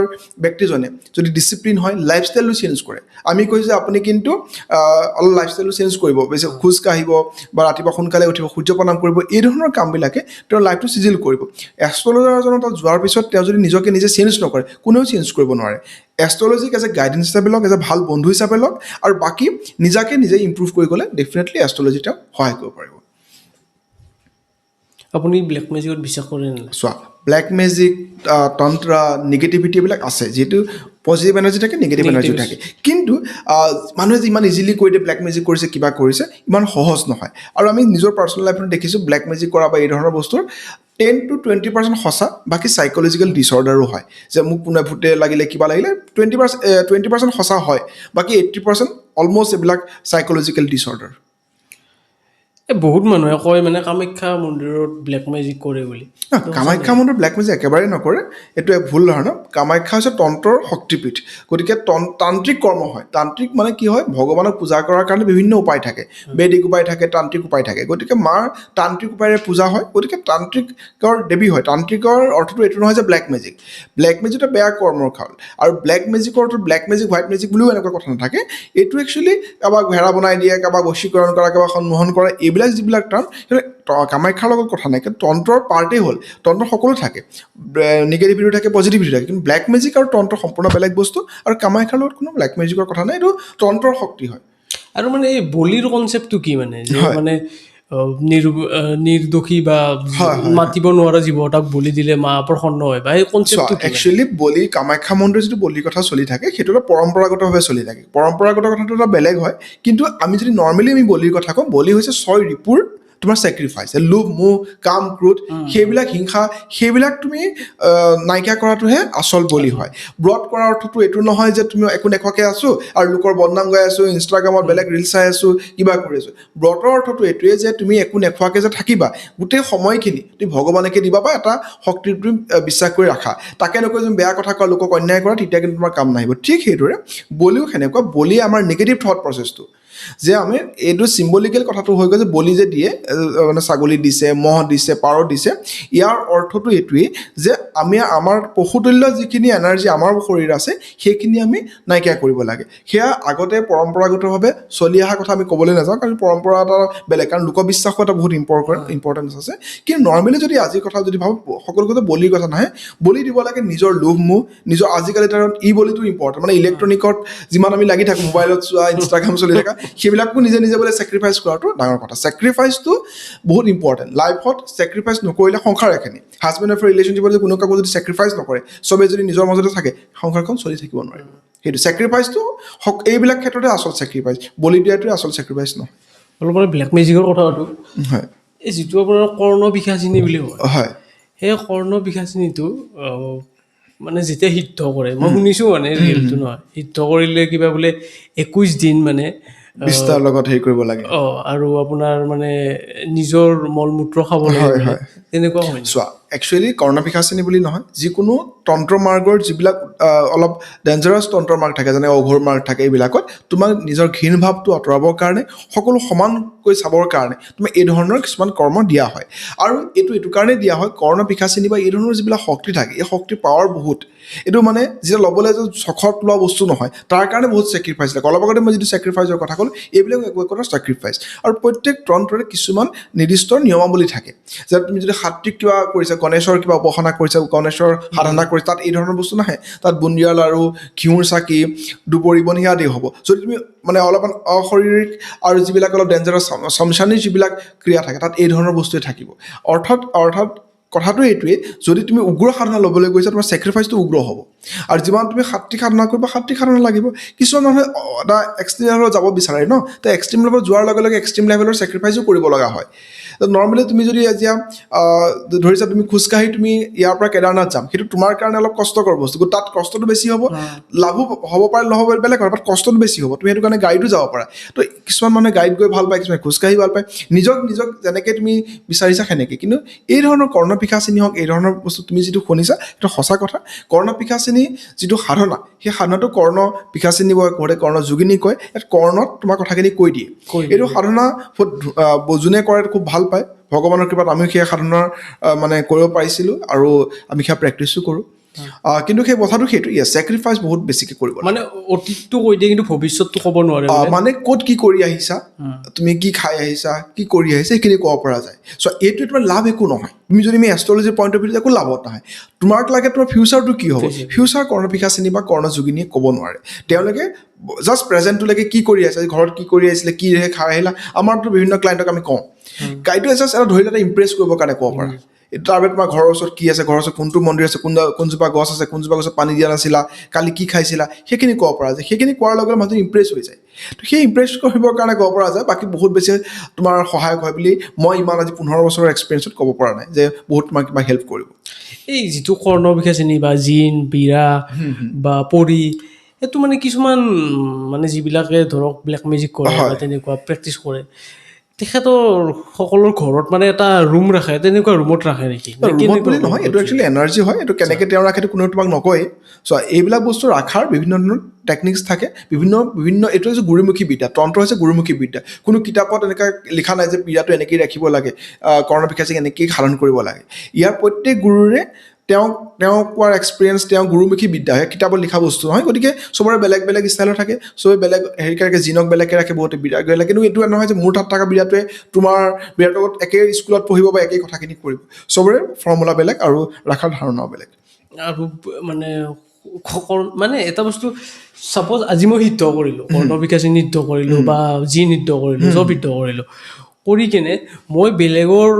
ব্যক্তিজনে যদি ডিচিপ্লিন হয়, লাইফষ্টাইলটো চেঞ্জ কৰে। আমি কৈছোঁ যে আপুনি কিন্তু অলপ লাইফষ্টাইলটো চেঞ্জ কৰিব, বেছি খোজ কাঢ়িব বা ৰাতিপুৱা সোনকালে উঠিব, সূৰ্য প্ৰণাম কৰিব, এই ধৰণৰ কামবিলাকে তেওঁৰ লাইফটো চিজিল কৰিব। এষ্ট্ৰলজাৰজনৰ তাত যোৱাৰ পিছত তেওঁ যদি নিজকে নিজে চেঞ্জ নকৰে, কোনেও চেঞ্জ কৰিব নোৱাৰে। এষ্ট্ৰলজিক এজ এ গাইডেঞ্চ হিচাপে লওক, এজ এ ভাল বন্ধু হিচাপে লওক, আৰু বাকী নিজাকে নিজে ইম্প্ৰুভ কৰি গ'লে ডেফিনেটলি এষ্ট্ৰলজি তেওঁ সহায় কৰিব পাৰিব। আপুনি ব্লেক মেজিকত বিশ্বাস কৰে নে? চোৱা, ব্লেক মেজিক, তন্ত্ৰা, নিগেটিভিটি এইবিলাক আছে। যিহেতু পজিটিভ এনাৰ্জি থাকে, নিগেটিভ এনাৰ্জি থাকে। কিন্তু মানুহে যে ইমান ইজিলি কৈ দিয়ে ব্লেক মেজিক কৰিছে, কিবা কৰিছে, ইমান সহজ নহয়। আৰু আমি নিজৰ পাৰ্চনেল লাইফত দেখিছোঁ ব্লেক মেজিক কৰা বা এই ধৰণৰ বস্তুৰ 10 to 20% সঁচা, বাকী চাইক'লজিকেল ডিছঅৰ্ডাৰো হয়। যে মোক কোনে ভূতে লাগিলে, কিবা লাগিলে, 20% সঁচা হয়, বাকী 80% অলমষ্ট এইবিলাক চাইক'লজিকেল ডিছঅৰ্ডাৰ। বহুত মানুহে কয় মানে কামাখ্যা মন্দিৰত ব্লেক মেজিক কৰে বুলি। কামাখ্যা মন্দিৰত ব্লেক মেজিক একেবাৰে নকৰে, এইটো এক ভুল ধাৰণা। কামাখ্যা হৈছে তন্ত্ৰৰ শক্তিপীঠ, গতিকে তান্ত্ৰিক কৰ্ম হয়। তান্ত্ৰিক মানে কি হয়, ভগৱানক পূজা কৰাৰ কাৰণে বিভিন্ন উপায় থাকে, বৈদিক উপায় থাকে, তান্ত্ৰিক উপায় থাকে। গতিকে মাৰ তান্ত্ৰিক উপায়েৰে পূজা হয়, গতিকে তান্ত্ৰিকৰ দেৱী হয়। তান্ত্ৰিকৰ অৰ্থটো এইটো নহয় যে ব্লেক মেজিক। ব্লেক মেজিক এটা বেয়া কৰ্মৰ খাল। আৰু ব্লেক মেজিকৰ অৰ্থ ব্লেক মেজিক, হোৱাইট মেজিক বুলিও এনেকুৱা কথা নাথাকে। এইটো একচুৱেলি কাৰোবাক ভেড়া বনাই দিয়ে, কাৰোবাক বশীকৰণ কৰা, কাৰোবাক সন্মোহন কৰা, এইবিলাক যিবিলাক টাৰ্ম, কামাখ্যাৰ লগত কথা নাই। কিন্তু তন্ত্ৰৰ পাৰ্টেই হ'ল, তন্ত্ৰ সকলো থাকে, নিগেটিভিটি থাকে, পজিটিভিটি থাকে। কিন্তু ব্লেক মেজিক আৰু তন্ত্ৰ সম্পূৰ্ণ বেলেগ বস্তু। আৰু কামাখ্যাৰ লগত কোনো ব্লেক মেজিকৰ কথা নাই, এইটো তন্ত্ৰৰ শক্তি হয়। আৰু মানে এই বলিৰ কনচেপ্টটো কি, মানে যে মানে নিৰ্দোষী বা মাতিব নোৱাৰা জীৱ এটাক বলি দিলে মা প্ৰসন্ন হয়, বা এই কনচেপ্টটো কি? একচুৱেলি বলি, কামাখ্যা মন্দিৰৰ যিটো বলিৰ কথা চলি থাকে, সেইটো এটা পৰম্পৰাগতভাৱে চলি থাকে। পৰম্পৰাগত কথাটো এটা বেলেগ হয়। কিন্তু আমি যদি নৰ্মেলি আমি বলিৰ কথা কওঁ, বলি হৈছে 6 ৰিপুৰ তোমাৰ চেক্ৰিফাইচ লোভ মোহ কাম ক্ৰোধ সেইবিলাক হিংসা সেইবিলাক তুমি নাইকিয়া কৰাটোহে আচল বলি হয় ব্ৰত কৰাৰ অৰ্থটো এইটো নহয় যে তুমি একো নেখোৱাকে আছো আৰু লোকৰ বদনাম গাই আছো ইনষ্টাগ্ৰামত বেলেগ ৰিল চাই আছো কিবা কৰি আছো ব্ৰতৰ অৰ্থটো এইটোৱে যে তুমি একো নেখোৱাকে যে থাকিবা গোটেই সময়খিনি তুমি ভগৱানকে দিবা বা এটা শক্তিৰ তুমি বিশ্বাস কৰি ৰাখা তাকে নকৈ তুমি বেয়া কথা কোৱা লোকক অন্যায় কৰা তেতিয়া কিন্তু তোমাৰ কাম নাহিব ঠিক সেইদৰে বলিও সেনেকুৱা বলি আমাৰ নিগেটিভ থট প্ৰচেছটো যে আমি এইটো চিম্বলিকেল কথাটো হৈ গ'ল যে বলি যে দিয়ে মানে ছাগলী দিছে মহ দিছে পাৰ দিছে ইয়াৰ অৰ্থটো এইটোৱেই যে আমি আমাৰ পশুতুল্য যিখিনি এনাৰ্জি আমাৰ শৰীৰ আছে সেইখিনি আমি নাইকিয়া কৰিব লাগে সেয়া আগতে পৰম্পৰাগতভাৱে চলি অহা কথা আমি ক'বলৈ নাযাওঁ কাৰণ পৰম্পৰা এটা বেলেগ কাৰণ লোকবিশ্বাসো এটা বহুত ইম্পৰ্টেঞ্চ আছে কিন্তু নৰ্মেলি যদি আজিৰ কথা যদি ভাবোঁ সকলোকে বলিৰ কথা নাহে বলি দিব লাগে নিজৰ লোভ মোহ নিজৰ আজিকালি তাৰ বলিটো ইম্পৰ্টেণ্ট মানে ইলেক্ট্ৰনিকত যিমান আমি লাগি থাকোঁ মোবাইলত চোৱা ইনষ্টাগ্ৰাম চলি থকা সেইবিলাকো নিজে নিজে বোলে চেক্ৰিফাইচ কৰাটো ডাঙৰ কথা চেক্ৰিফাইচটো বহুত ইম্পৰ্টেণ্ট লাইফত চেক্ৰিফাইচ নকৰিলে সংসাৰ এখিনি হাজবেণ্ড এফৰ ৰিলেশ্যনশ্বিপত যদি কোনো কাকো যদি চেক্ৰিফাইচ নকৰে চবেই যদি নিজৰ মাজতে থাকে সংসাৰখন চলি থাকিব নোৱাৰিব সেইটো চেক্ৰিফাইচটো এইবিলাক ক্ষেত্ৰতে আচল চেক্ৰিফাইচ বলি দিয়াটোৱে আচল চেক্ৰিফাইচ নহয় অলপ মানে ব্লেক মেজিকৰ কথাটো হয় এই যিটো আপোনাৰ কৰ্ণ বিকাশিনী বুলি কয় হয় সেই কৰ্ণ বিকাশিনীটো মানে যেতিয়া সিদ্ধ কৰে মই শুনিছোঁ মানে ৰিয়েলটো নহয় সিদ্ধ কৰিলে কিবা বোলে 21 দিন মানে বিস্তাৰ লগত হেৰি কৰিব লাগে আৰু আপোনাৰ মানে নিজৰ মলমূত্ৰ খাব লাগে তেনেকুৱা হয় চোৱা একচুৱেলি কৰ্ণপিশাচিনী বুলি নহয় যিকোনো তন্ত্ৰ মাৰ্গৰ যিবিলাক অলপ ডেঞ্জাৰাছ তন্ত্ৰ মাৰ্গ থাকে যেনে অঘোৰ মাৰ্গ থাকে এইবিলাকত তোমাক নিজৰ ঘীণ ভাৱটো আঁতৰাবৰ কাৰণে সকলো সমানকৈ চাবৰ কাৰণে তুমি এই ধৰণৰ কিছুমান কৰ্ম দিয়া হয় আৰু এইটো কাৰণেই দিয়া হয় কৰ্ণপিশাচিনী বা এই ধৰণৰ যিবিলাক শক্তি থাকে এই শক্তিৰ পাৱাৰ বহুত এইটো মানে যেতিয়া ল'বলৈ চখত লোৱা বস্তু নহয় তাৰ কাৰণে বহুত চেক্ৰিফাইচ লাগে অলপ আগতে মই যিটো চেক্ৰিফাইচৰ কথা ক'লোঁ এইবিলাক একো চেক্ৰিফাইচ আৰু প্ৰত্যেক তন্ত্ৰৰে কিছুমান নিৰ্দিষ্ট নিয়মাৱলী থাকে যে তুমি যদি সাত্বিক কিবা কৰিছা গণেশৰ কিবা উপাসনা কৰিছা গণেশৰ সাধনা কৰিছা তাত এই ধৰণৰ বস্তু নাহে তাত বুন্দিয়া লাৰু ঘিউৰ চাকি দুপৰি বন সেয়া দি হ'ব যদি তুমি মানে অলপমান অশাৰীৰিক আৰু যিবিলাক অলপ ডেঞ্জাৰাছ শমশানী যিবিলাক ক্ৰিয়া থাকে তাত এই ধৰণৰ বস্তুৱে থাকিব অৰ্থাৎ কথাটো এইটোৱে যদি তুমি উগ্ৰ সাধনা ল'বলৈ গৈছা তোমাৰ চেক্ৰিফাইচটো উগ্ৰ হ'ব আৰু যিমান তুমি সাত্বিক সাধনা কৰিবা সাত্বিক সাধনা লাগিব কিছুমান মানুহে এটা এক্সট্ৰিম লেভেলত যাব বিচাৰে ন তো এক্সট্ৰিম লেভেলত যোৱাৰ লগে লগে এক্সট্ৰিম লেভেলৰ চেক্ৰিফাইচো কৰিব লগা হয় নৰ্মেলি তুমি যদি এতিয়া ধৰিছা তুমি খোজকাঢ়ি তুমি ইয়াৰ পৰা কেদাৰনাথ যাম সেইটো তোমাৰ কাৰণে অলপ কষ্টকৰ বস্তু তাত কষ্টটো বেছি হ'ব লাভো হ'ব পাৰে নহ'ব বেলেগ হয় বাট কষ্টটো বেছি হ'ব তুমি সেইটো কাৰণে গাড়ীতো যাব পাৰা তো কিছুমান মানুহে গাড়ীত গৈ ভাল পায় কিছুমানে খোজকাঢ়ি ভাল পায় নিজক যেনেকৈ তুমি বিচাৰিছা সেনেকৈ কিন্তু এই ধৰণৰ কৰ্ণপিশাচিনী হওক এই ধৰণৰ বস্তু তুমি যিটো শুনিছা সেইটো সঁচা কথা কৰ্ণপিশাচিনী যিটো সাধনা সেই সাধনাটো কৰ্ণপিশাচিনী কয় কৰ্ণ যোগিনী কয় ইয়াত কৰ্ণত তোমাৰ কথাখিনি কৈ দিয়ে এইটো সাধনা যোনে কৰে খুব ভাল পায় ভগৱানৰ কৃপাত আমিও সেই সাধনাৰ মানে কৰিব পাৰিছিলোঁ আৰু আমি সেয়া প্ৰেক্টিছো কৰোঁ কিন্তু সেই কথাটো সেইটো চেক্ৰিফাইচ বহুত বেছিকৈ কৰিব মানে অতীতটো কৈ দিয়ে কিন্তু ভৱিষ্যতটো ক'ব নোৱাৰে মানে ক'ত কি কৰি আহিছা তুমি কি খাই আহিছা কি কৰি আহিছা সেইখিনি ক'ব পৰা যায় চ' এইটো তোমাৰ লাভ একো নহয় তুমি যদি এষ্ট্ৰলজিৰ পইণ্ট অফ ভিউত একো লাভত নহয় তোমাক লাগে তোমাৰ ফিউচাৰটো কি হ'ব ফিউচাৰ কৰ্ণপিশাচিনী বা কৰ্ণযোগিনীয়ে ক'ব নোৱাৰে তেওঁলোকে জাষ্ট প্ৰেজেণ্টটোলৈকে কি কৰি আছে ঘৰত কি কৰি আহিছিলে কি খাই আহিলা আমাৰতো বিভিন্ন ক্লাইণ্টক আমি কওঁ গাইডটো জাষ্ট এটা ধৰি এটা ইম্প্ৰেছ কৰিবৰ কাৰণে ক'ব পাৰা এইটো তাৰ তোমাৰ ঘৰৰ ওচৰত কি আছে ঘৰৰ ওচৰত কোনটো মন্দিৰ আছে কোনজোপা গছ আছে কোনজোপা গছত পানী দিয়া নাছিলা কালি কি খাইছিলা সেইখিনি ক'ব পৰা যায় সেইখিনি কোৱাৰ লগে লগে মানুহটো ইম্প্ৰেছ হৈ যায় তো সেই ইম্প্ৰেছ কৰিবৰ কাৰণে ক'ব পৰা যায় বাকী বহুত বেছি তোমাৰ সহায়ক হয় বুলি মই ইমান আজি 15 বছৰৰ এক্সপিৰিয়েঞ্চত ক'ব পৰা নাই যে বহুত তোমাক কিবা হেল্প কৰিব এই যিটো কৰ্ণপিশাচিনী বা জিন বীৰা বা পৰী সেইটো মানে কিছুমান মানে যিবিলাকে ধৰক ব্লেক মেজিক কৰে বা তেনেকুৱা প্ৰেক্টিচ কৰে তেখেতৰ সকলৰ ঘৰত মানে এটা ৰুম ৰাখে তেনেকুৱা ৰুমত ৰাখে নেকি ৰুমত বুলি নহয় এইটো একচুৱেলি এনাৰ্জি হয় এইটো কেনেকৈ তেওঁ ৰাখে কোনেও তোমাক নকয় চ' এইবিলাক বস্তু ৰাখাৰ বিভিন্ন ধৰণৰ টেকনিক্স থাকে বিভিন্ন এইটো হৈছে গুৰুমুখী বিদ্যা তন্ত্ৰ হৈছে গুৰুমুখী বিদ্যা কোনো কিতাপত এনেকৈ লিখা নাই যে পীড়াটো এনেকৈয়ে ৰাখিব লাগে কৰ্ণপিশাচিক এনেকৈয়ে সাধন কৰিব লাগে ইয়াৰ প্ৰত্যেক গুৰুৰে তেওঁ কোৱাৰ এক্সপিৰিয়েঞ্চ তেওঁ গুৰুমুখী বিদ্যা হয় কিতাপত লিখা বস্তু নহয় গতিকে চবৰে বেলেগ বেলেগ ষ্টাইলৰ থাকে চবে বেলেগ হেৰিকৈ ৰাখে জিনক বেলেগকৈ ৰাখে বহুতে বিৰাট বেলেগ কিন্তু এইটো নহয় যে মোৰ তাত থকা বিৰাটোৱে তোমাৰ বিৰাটৰ লগত একেই স্কুলত পঢ়িব বা একেই কথাখিনি কৰিব চবৰে ফৰ্মুলা বেলেগ আৰু ৰখাৰ ধাৰণাও বেলেগ আৰু মানে এটা বস্তু ছাপ'জ আজি মই সিদ্ধ কৰিলোঁ কৰ্ণপিশাচিনী সিদ্ধ কৰিলোঁ বা জিন সিদ্ধ কৰিলোঁ চব সিদ্ধ কৰিলোঁ কৰি কেনে মই বেলেগৰ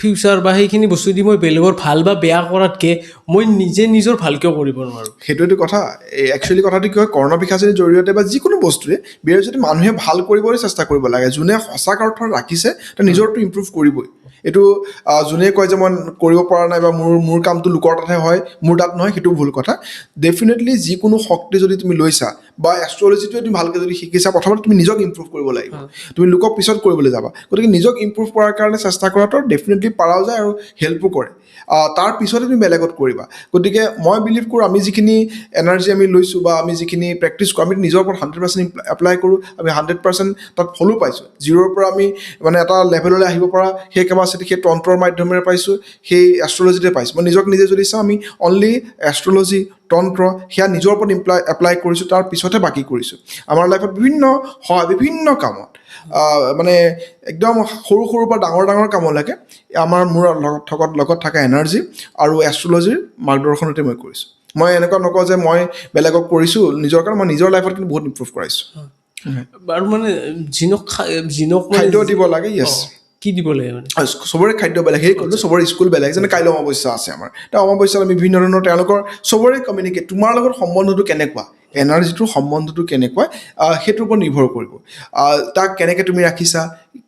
ফিউচাৰ বা সেইখিনি বস্তু দি মই বেলেগৰ ভাল বা বেয়া কৰাতকে মই নিজে নিজৰ ভালকে কৰিব নোৱাৰোঁ সেইটোৱেটো কথা একচুৱেলি কথাটো কি হয় কৰ্ণ পিশাচৰ জৰিয়তে বা যিকোনো বস্তুৱে বিৰাট যদি মানুহে ভাল কৰিবলৈ চেষ্টা কৰিব লাগে যোনে সঁচা অৰ্থত ৰাখিছে তেওঁ নিজৰটো ইম্প্ৰুভ কৰিবই এইটো যোনে কয় যে মই কৰিব পৰা নাই বা মোৰ কামটো লোকৰ তাতহে হয় মোৰ তাত নহয় সেইটো ভুল কথা ডেফিনেটলি যিকোনো শক্তি যদি তুমি লৈছা বা এষ্ট্ৰলজিটোৱে তুমি ভালকৈ যদি শিকিছা প্ৰথমতে তুমি নিজক ইম্প্ৰুভ কৰিব লাগিব তুমি লোকক পিছত কৰিবলৈ যাবা গতিকে নিজক ইম্প্ৰুভ কৰাৰ কাৰণে চেষ্টা কৰাটো ডেফিনেটলি পাৰাও যায় আৰু হেল্পো কৰে তাৰ পিছতে তুমি বেলেগত কৰিবা গতিকে মই বিলিভ কৰোঁ আমি যিখিনি এনাৰ্জি আমি লৈছোঁ বা আমি যিখিনি প্ৰেক্টিছ কৰোঁ আমি নিজৰ ওপৰত 100% এপ্লাই কৰোঁ আমি 100% তাত ফলো পাইছোঁ জিৰ'ৰ পৰা আমি মানে এটা লেভেললৈ আহিব পৰা সেই কেপাচিটি সেই তন্ত্ৰৰ মাধ্যমেৰে পাইছোঁ সেই এষ্ট্ৰলজিতে পাইছোঁ মই নিজক নিজে যদি চাওঁ আমি অনলি এষ্ট্ৰলজি তন্ত্ৰ সেয়া নিজৰ ওপৰত এপ্লাই কৰিছোঁ তাৰ পিছতহে বাকী কৰিছোঁ আমাৰ লাইফত বিভিন্ন কামত মানে একদম সৰু সৰুৰ পৰা ডাঙৰ কামলৈকে আমাৰ মোৰ লগত থকা এনাৰ্জি আৰু এষ্ট্ৰলজিৰ মাৰ্গদৰ্শনতে মই কৰিছোঁ মই এনেকুৱা নকওঁ যে মই বেলেগক কৰিছোঁ নিজৰ কাৰণে মই নিজৰ লাইফত কিন্তু বহুত ইম্প্ৰুভ কৰাইছোঁ আৰু মানে জিনক খাদ্য দিব লাগে য়েছ কি দিব লাগে মানে চবৰে খাদ্য বেলেগ সেই ক'লো চবৰে স্কুল বেলেগ যেনে কাইলৈ অমাৱস্যা আছে আমাৰ এতিয়া অমাৱস্যাত আমি বিভিন্ন ধৰণৰ তেওঁলোকৰ চবৰে কমিউনিকেট তোমাৰ লগত সম্বন্ধটো কেনেকুৱা এনাৰ্জিটোৰ সম্বন্ধটো কেনেকুৱা সেইটোৰ ওপৰত নিৰ্ভৰ কৰিব তাক কেনেকৈ তুমি ৰাখিছা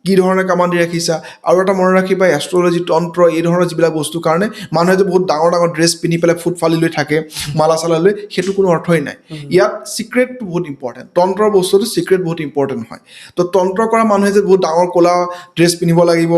কি ধৰণে কামান দি ৰাখিছা আৰু এটা মনত ৰাখিবা এষ্ট্ৰলজি তন্ত্ৰ এই ধৰণৰ যিবিলাক বস্তুৰ কাৰণে মানুহে যে বহুত ডাঙৰ ড্ৰেছ পিন্ধি পেলাই ফুট ফালি লৈ থাকে মালা চালা লৈ সেইটো কোনো অৰ্থই নাই ইয়াত চিক্ৰেটটো বহুত ইম্পৰ্টেণ্ট তন্ত্ৰৰ বস্তুটো চিক্ৰেট বহুত ইম্পৰ্টেণ্ট হয় তো তন্ত্ৰ কৰা মানুহে যে বহুত ডাঙৰ ক'লা ড্ৰেছ পিন্ধিব লাগিব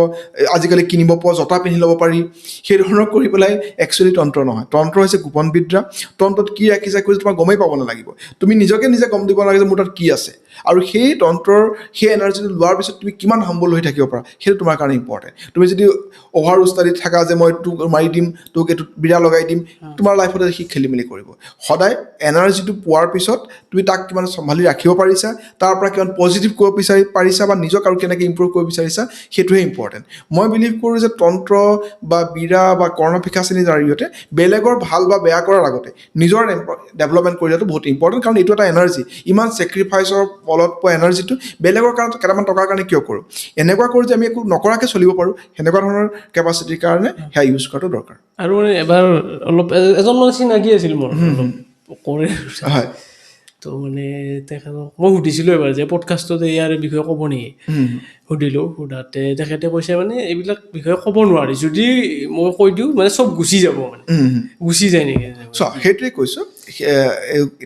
আজিকালি কিনিব পোৱা জোতা পিন্ধি ল'ব পাৰি সেই ধৰণৰ কৰি পেলাই একচুৱেলি তন্ত্ৰ নহয় তন্ত্ৰ হৈছে গোপন বিদ্যা তন্ত্ৰত কি ৰাখিছা কৰি তোমাৰ গমেই পাব নালাগিব তুমি নিজকে নিজে গম দিব লাগে যে মোৰ তাত কি আছে আৰু সেই তন্ত্ৰৰ সেই এনাৰ্জিটো লোৱাৰ পিছত তুমি কিমান হাম্বল হৈ থাকিব পাৰা সেইটো তোমাৰ কাৰণে ইম্পৰ্টেণ্ট তুমি যদি অভাৰ উষ্টাডিত থাকা যে মই তোক মাৰি দিম তোক এইটো বিৰা লগাই দিম তোমাৰ লাইফতে সি খেলি মেলি কৰিব সদায় এনাৰ্জিটো পোৱাৰ পিছত তুমি তাক কিমান চম্ভালি ৰাখিব পাৰিছা তাৰ পৰা কিমান পজিটিভ কৰিব পাৰিছা বা নিজক আৰু কেনেকৈ ইম্প্ৰুভ কৰিব বিচাৰিছা সেইটোহে ইম্পৰ্টেণ্ট মই বিলিভ কৰোঁ যে তন্ত্ৰ বা বিৰা বা কৰ্ণপিশাচিনীৰ জৰিয়তে বেলেগৰ ভাল বা বেয়া কৰাৰ আগতে নিজৰ ডেভেলপমেণ্ট কৰিলেতো বহুত ইম্পৰ্টেণ্ট কাৰণ এইটো এটা এনাৰ্জি ইমান চেক্ৰিফাইচৰ ফলত পোৱা এনাৰ্জিটো বেলেগৰ কাৰণে কেইটামান টকাৰ কাৰণে কিয় কৰোঁ এনেকুৱা কৰোঁ যে আমি একো নকৰাকৈ চলিব পাৰোঁ সেনেকুৱা ধৰণৰ কেপাচিটিৰ কাৰণে সেয়া ইউজ কৰাটো দৰকাৰ আৰু মানে এবাৰ অলপ এজন মানে চিনাকি আছিল মোৰ অলপ কৰে হয় তো মানে তেখেতক মই সুধিছিলোঁ এবাৰ যে পডকাষ্টত ইয়াৰ বিষয়ে ক'ব নেকি সুধিলোঁ সোধাতে তেখেতে কৈছে মানে এইবিলাক বিষয়ে ক'ব নোৱাৰি যদি মই কৈ দিওঁ মানে চব গুচি যাব মানে গুচি যায় নেকি সেইটোৱে কৈছোঁ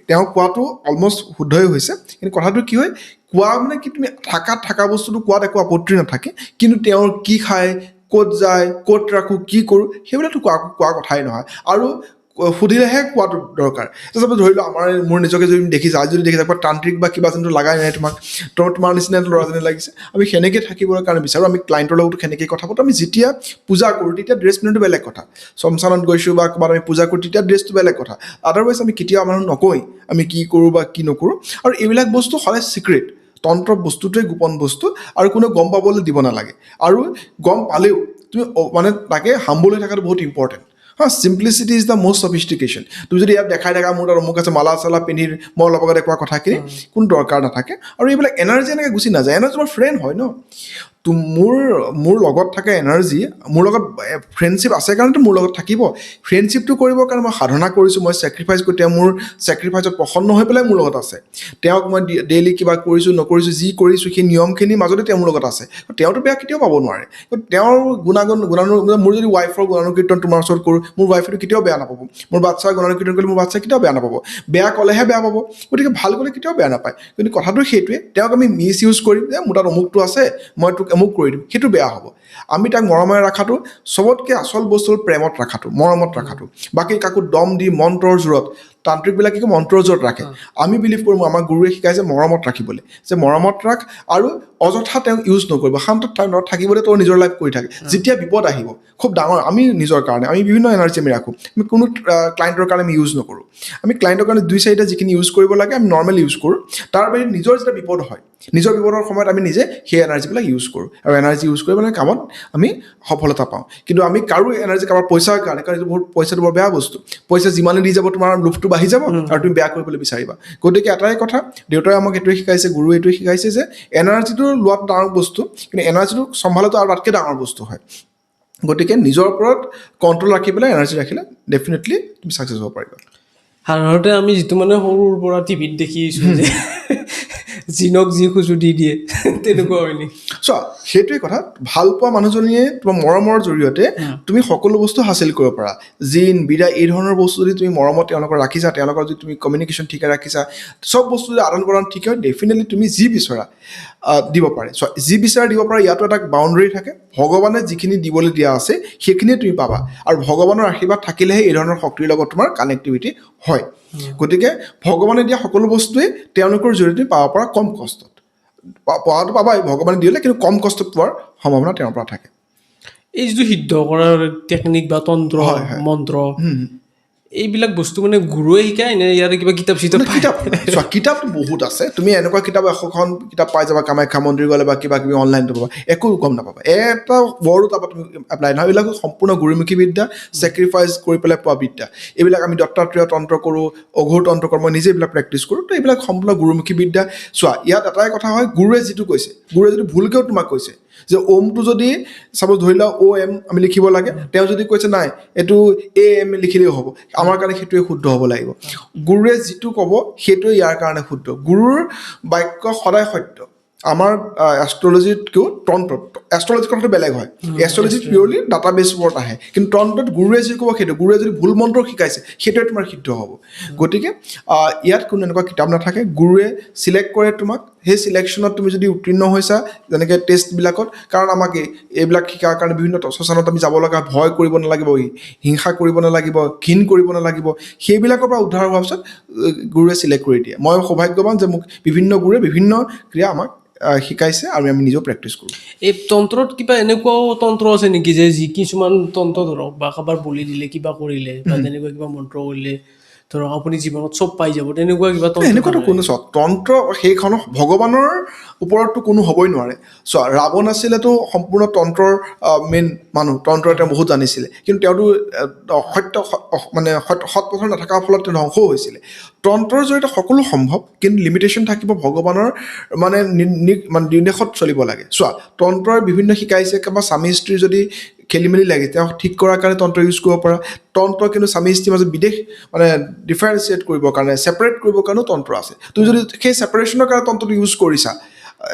তেওঁ কোৱাটো অলমষ্ট শুদ্ধই হৈছে কিন্তু কথাটো কি হয় কোৱা মানে কি তুমি থকা বস্তুটো কোৱাত একো আপত্তি নাথাকে কিন্তু তেওঁৰ কি খায় ক'ত যায় ক'ত ৰাখোঁ কি কৰোঁ সেইবিলাকতো কোৱা কথাই নহয় আৰু সুধিলেহে কোৱাটো দৰকাৰ ধৰি লওঁ মোৰ নিজকে যদি দেখিছা আজি যদি দেখিছা তান্ত্ৰিক বা কিবা যেন লাগাই নাই তোমাৰ নিচিনা ল'ৰাজনী লাগিছে আমি সেনেকৈ থাকিবৰ কাৰণে বিচাৰোঁ আমি ক্লাইণ্টৰ লগতো সেনেকৈ কথা পাতোঁ আমি যেতিয়া পূজা কৰোঁ তেতিয়া ড্ৰেছ পিন্ধাটো বেলেগ কথা শ্মশানত গৈছোঁ বা ক'ৰবাত আমি পূজা কৰোঁ তেতিয়া ড্ৰেছটো বেলেগ কথা আদাৰৱাইজ আমি কেতিয়াও মানুহ নকয় আমি কি কৰোঁ বা কি নকৰোঁ আৰু এইবিলাক বস্তু সদায় চিক্ৰেট তন্ত্ৰ বস্তুটোৱে গোপন বস্তু আৰু কোনো গম পাবলৈ দিব নালাগে আৰু গম পালেও তুমি মানে তাকে হাম্বল হৈ থকাটো বহুত ইম্পৰ্টেণ্ট চিম্পলিচিটি ইজ দ্য মষ্ট সফিষ্টিকেশ্যন তুমি যদি ইয়াত দেখাই থাকা মোৰ তাত অমুক আছে মালা চালা পিন্ধি মই লগত দেখুওৱা কথাখিনি কোনো দৰকাৰ নাথাকে আৰু এইবিলাক এনাৰ্জি এনেকৈ গুচি নাযায় এনাৰ্জি তোমাৰ ফ্ৰেণ্ড হয় ন তো মোৰ লগত থকা এনাৰ্জি মোৰ লগত ফ্ৰেণ্ডশ্বিপ আছে কাৰণেতো মোৰ লগত থাকিব ফ্ৰেণ্ডশ্বিপটো কৰিবৰ কাৰণে মই সাধনা কৰিছোঁ মই চেক্ৰিফাইচ কৰি তেওঁ মোৰ চেক্ৰিফাইচত প্ৰসন্ন হৈ পেলাই মোৰ লগত আছে তেওঁক মই ডেইলি কিবা কৰিছোঁ নকৰিছোঁ যি কৰিছোঁ সেই নিয়মখিনিৰ মাজতে তেওঁ মোৰ লগত আছে তেওঁতো বেয়া কেতিয়াও পাব নোৱাৰে তেওঁৰ গুণাগুণ মোৰ যদি ৱাইফৰ গুণানুকীৰ্তন তোমাৰ ওচৰত কৰোঁ মোৰ ৱাইফেটো কেতিয়াও বেয়া নাপাব মোৰ বাচ্ছাৰ গুণানুকীৰ্তন কৰিলে মোৰ বাচ্ছাই কেতিয়াও বেয়া নাপাব বেয়া ক'লেহে বেয়া পাব গতিকে ভাল ক'লে কেতিয়াও বেয়া নাপায় কিন্তু কথাটো সেইটোৱে তেওঁক আমি মিছ ইউজ কৰিম যে মোৰ তাত অমুকটো আছে মই তোক অমুক কৰি দিম সেইটো বেয়া হ'ব আমি তাক মৰমেৰে ৰখাটো চবতকৈ আচল বস্তু প্ৰেমত ৰখাটো মৰমত ৰখাটো বাকী কাকো দম দি মন্ত্ৰৰ জোৰত তান্ত্ৰিকবিলাকে কি মন্ত্ৰৰ জোৰত ৰাখে আমি বিলিভ কৰোঁ আমাৰ গুৰুৱে শিকাইছে মৰমত ৰাখিবলৈ যে মৰমত ৰাখ আৰু অযথা তেওঁক ইউজ নকৰিব শান্ত থাকিবলৈ তোৰ নিজৰ লাইফ কৰি থাকে যেতিয়া বিপদ আহিব খুব ডাঙৰ আমি নিজৰ কাৰণে আমি বিভিন্ন এনাৰ্জি আমি ৰাখোঁ আমি কোনো ক্লাইণ্টৰ কাৰণে আমি ইউজ নকৰোঁ আমি ক্লাইণ্টৰ কাৰণে 2-4টা যিখিনি ইউজ কৰিব লাগে আমি নৰ্মেল ইউজ কৰোঁ তাৰ বাহিৰে নিজৰ যেতিয়া বিপদ হয় নিজৰ বিপদৰ সময়ত আমি নিজে সেই এনাৰ্জিবিলাক ইউজ কৰোঁ আৰু এনাৰ্জি ইউজ কৰি মানে কামত আমি সফলতা পাওঁ কিন্তু আমি কাৰো এনাৰ্জি কাৰোবাৰ পইচাৰ কাৰণে কাৰণ এইটো বহুত পইচাটো বৰ বেয়া বস্তু পইচা যিমানে দি যাব তোমাৰ লোভটো বাঢ়ি যাব আৰু তুমি বেয়া কৰিবলৈ বিচাৰিবা গতিকে এটাই কথা দেউতাই আমাক এইটোৱে শিকাইছে গুৰুৱে এইটোৱে শিকাইছে যে এনাৰ্জিটো লোৱাটো ডাঙৰ বস্তু কিন্তু এনাৰ্জিটো চম্ভালাটো আৰু তাতকৈ ডাঙৰ বস্তু হয় গতিকে নিজৰ ওপৰত কণ্ট্ৰল ৰাখি পেলাই এনাৰ্জি ৰাখিলে ডেফিনেটলি তুমি ছাকচেছ হ'ব পাৰিবা সাধাৰণতে আমি যিটো মানে সৰুৰ পৰা টিভিত দেখিছোঁ যে জিনক যি খোজো দি দিয়ে তেনেকুৱা হয় নেকি চোৱা সেইটোৱে কথা ভাল পোৱা মানুহজনীয়ে তোমাৰ মৰমৰ জৰিয়তে তুমি সকলো বস্তু হাসিল কৰিব পাৰা জিন বিৰা এই ধৰণৰ বস্তু যদি তুমি মৰমত তেওঁলোকক ৰাখিছা তেওঁলোকৰ যদি তুমি কমিউনিকেশ্যন ঠিকে ৰাখিছা চব বস্তু যদি আদান প্ৰদান ঠিক হয় ডেফিনেটলি তুমি যি বিচৰা দিব পাৰে চ' যি বিচাৰা দিব পাৰে ইয়াতো এটা বাউণ্ডেৰী থাকে ভগৱানে যিখিনি দিবলৈ দিয়া আছে সেইখিনিয়ে তুমি পাবা আৰু ভগৱানৰ আশীৰ্বাদ থাকিলেহে এই ধৰণৰ শক্তিৰ লগত তোমাৰ কানেক্টিভিটি হয় গতিকে ভগৱানে দিয়া সকলো বস্তুৱে তেওঁলোকৰ জৰিয়তে পাব পৰা কম কষ্টত পোৱাটো পাবাই ভগৱানে দিলে কিন্তু কম কষ্টত পোৱাৰ সম্ভাৱনা তেওঁৰ পৰা থাকে এই যিটো সিদ্ধ কৰাৰ টেকনিক বা তন্ত্ৰ মন্ত্ৰ এইবিলাক বস্তু মানে গুৰুৱে শিকায় নে ইয়াৰে কিবা কিতাপ চিতাপ কিতাপটো বহুত আছে তুমি এনেকুৱা কিতাপ এখন কিতাপ পাই যাবা কামাখ্যা মন্দিৰ গ'লে বা কিবা কিবি অনলাইনটো পাবা একো গম নাপাবা এটা ৱৰ্ডো তাৰপৰা তুমি এপ্লাই নহয় এইবিলাক সম্পূৰ্ণ গুৰুমুখী বিদ্যা ছেক্ৰিফাইচ কৰি পেলাই পোৱা বিদ্যা এইবিলাক আমি দত্তাত্ৰেয় তন্ত্ৰ কৰোঁ অঘোৰ তন্ত্ৰ কৰোঁ মই নিজে এইবিলাক প্ৰেক্টিছ কৰোঁ তো এইবিলাক সম্পূৰ্ণ গুৰুমুখী বিদ্যা চোৱা ইয়াত এটাই কথা হয় গুৰুৱে যিটো কৈছে গুৰুৱে যদি ভুলকৈও তোমাক কৈছে যে ওমটো যদি চাপ'জ ধৰি লওক অ' এম আমি লিখিব লাগে তেওঁ যদি কৈছে নাই এইটো এ এম লিখিলেও হ'ব আমাৰ কাৰণে সেইটোৱে শুদ্ধ হ'ব লাগিব গুৰুৱে যিটো ক'ব সেইটোৱে ইয়াৰ কাৰণে শুদ্ধ গুৰুৰ বাক্য সদায় সত্য আমাৰ এষ্ট্ৰলজিতকৈও তন্ত্ৰত এষ্ট্ৰলজিৰ কথাটো বেলেগ হয় এষ্ট্ৰলজিত পিয়ৰলি ডাটাবেছ ওপৰত আহে কিন্তু তন্ত্ৰত গুৰুৱে যি ক'ব সেইটো গুৰুৱে যদি ভুল মন্ত্ৰ শিকাইছে সেইটোৱে তোমাৰ সিদ্ধ হ'ব গতিকে ইয়াত কোনো এনেকুৱা কিতাপ নাথাকে গুৰুৱে চিলেক্ট কৰে তোমাক সেই চিলেকশ্যনত তুমি যদি উত্তীৰ্ণ হৈছা যেনেকৈ টেষ্টবিলাকত কাৰণ আমাক এইবিলাক শিকাৰ কাৰণে বিভিন্ন শ্মশানত আমি যাব লগা ভয় কৰিব নালাগিব হিংসা কৰিব নালাগিব ঘিণ কৰিব নালাগিব সেইবিলাকৰ পৰা উদ্ধাৰ হোৱাৰ পিছত গুৰুৱে চিলেক্ট কৰি দিয়ে মই সৌভাগ্যৱান যে মোক বিভিন্ন গুৰুৱে বিভিন্ন ক্ৰিয়া আমাক শিকাইছে আৰু আমি নিজেও প্ৰেক্টিছ কৰোঁ এই তন্ত্ৰত কিবা এনেকুৱাও তন্ত্ৰ আছে নেকি যে যি কিছুমান তন্ত্ৰ ধৰক বা কাৰোবাৰ বলি দিলে কিবা কৰিলে বা তেনেকুৱা কিবা মন্ত্ৰ কৰিলে ধৰক আপুনি জীৱনত চব পাই যাব তেনেকুৱা কিবা এনেকুৱাতো কোনো চোৱা তন্ত্ৰ সেইখন ভগৱানৰ ওপৰততো কোনো হ'বই নোৱাৰে চোৱা ৰাৱণ আছিলেতো সম্পূৰ্ণ তন্ত্ৰৰ মেইন মানুহ তন্ত্ৰ তেওঁ বহুত জানিছিলে কিন্তু তেওঁতো সত্য মানে সৎ পথৰ নথকাৰ ফলত তেওঁ ধ্বংসও হৈছিলে তন্ত্ৰৰ জৰিয়তে সকলো সম্ভৱ কিন্তু লিমিটেশ্যন থাকিব ভগৱানৰ মানে নিৰ্দেশত চলিব লাগে চোৱা তন্ত্ৰৰ বিভিন্ন শিকাইছে কিবা স্বামী স্ত্ৰীৰ যদি খেলি মেলি লাগে তেওঁ ঠিক কৰাৰ কাৰণে তন্ত্ৰ ইউজ কৰিব পৰা তন্ত্ৰ কিন্তু স্বামী স্ত্ৰীৰ মাজত বিদেশ মানে ডিফাৰেঞ্চিয়েট কৰিবৰ কাৰণে ছেপাৰেট কৰিবৰ কাৰণেও তন্ত্ৰ আছে তুমি যদি সেই ছেপাৰেশ্যনৰ কাৰণে তন্ত্ৰটো ইউজ কৰিছা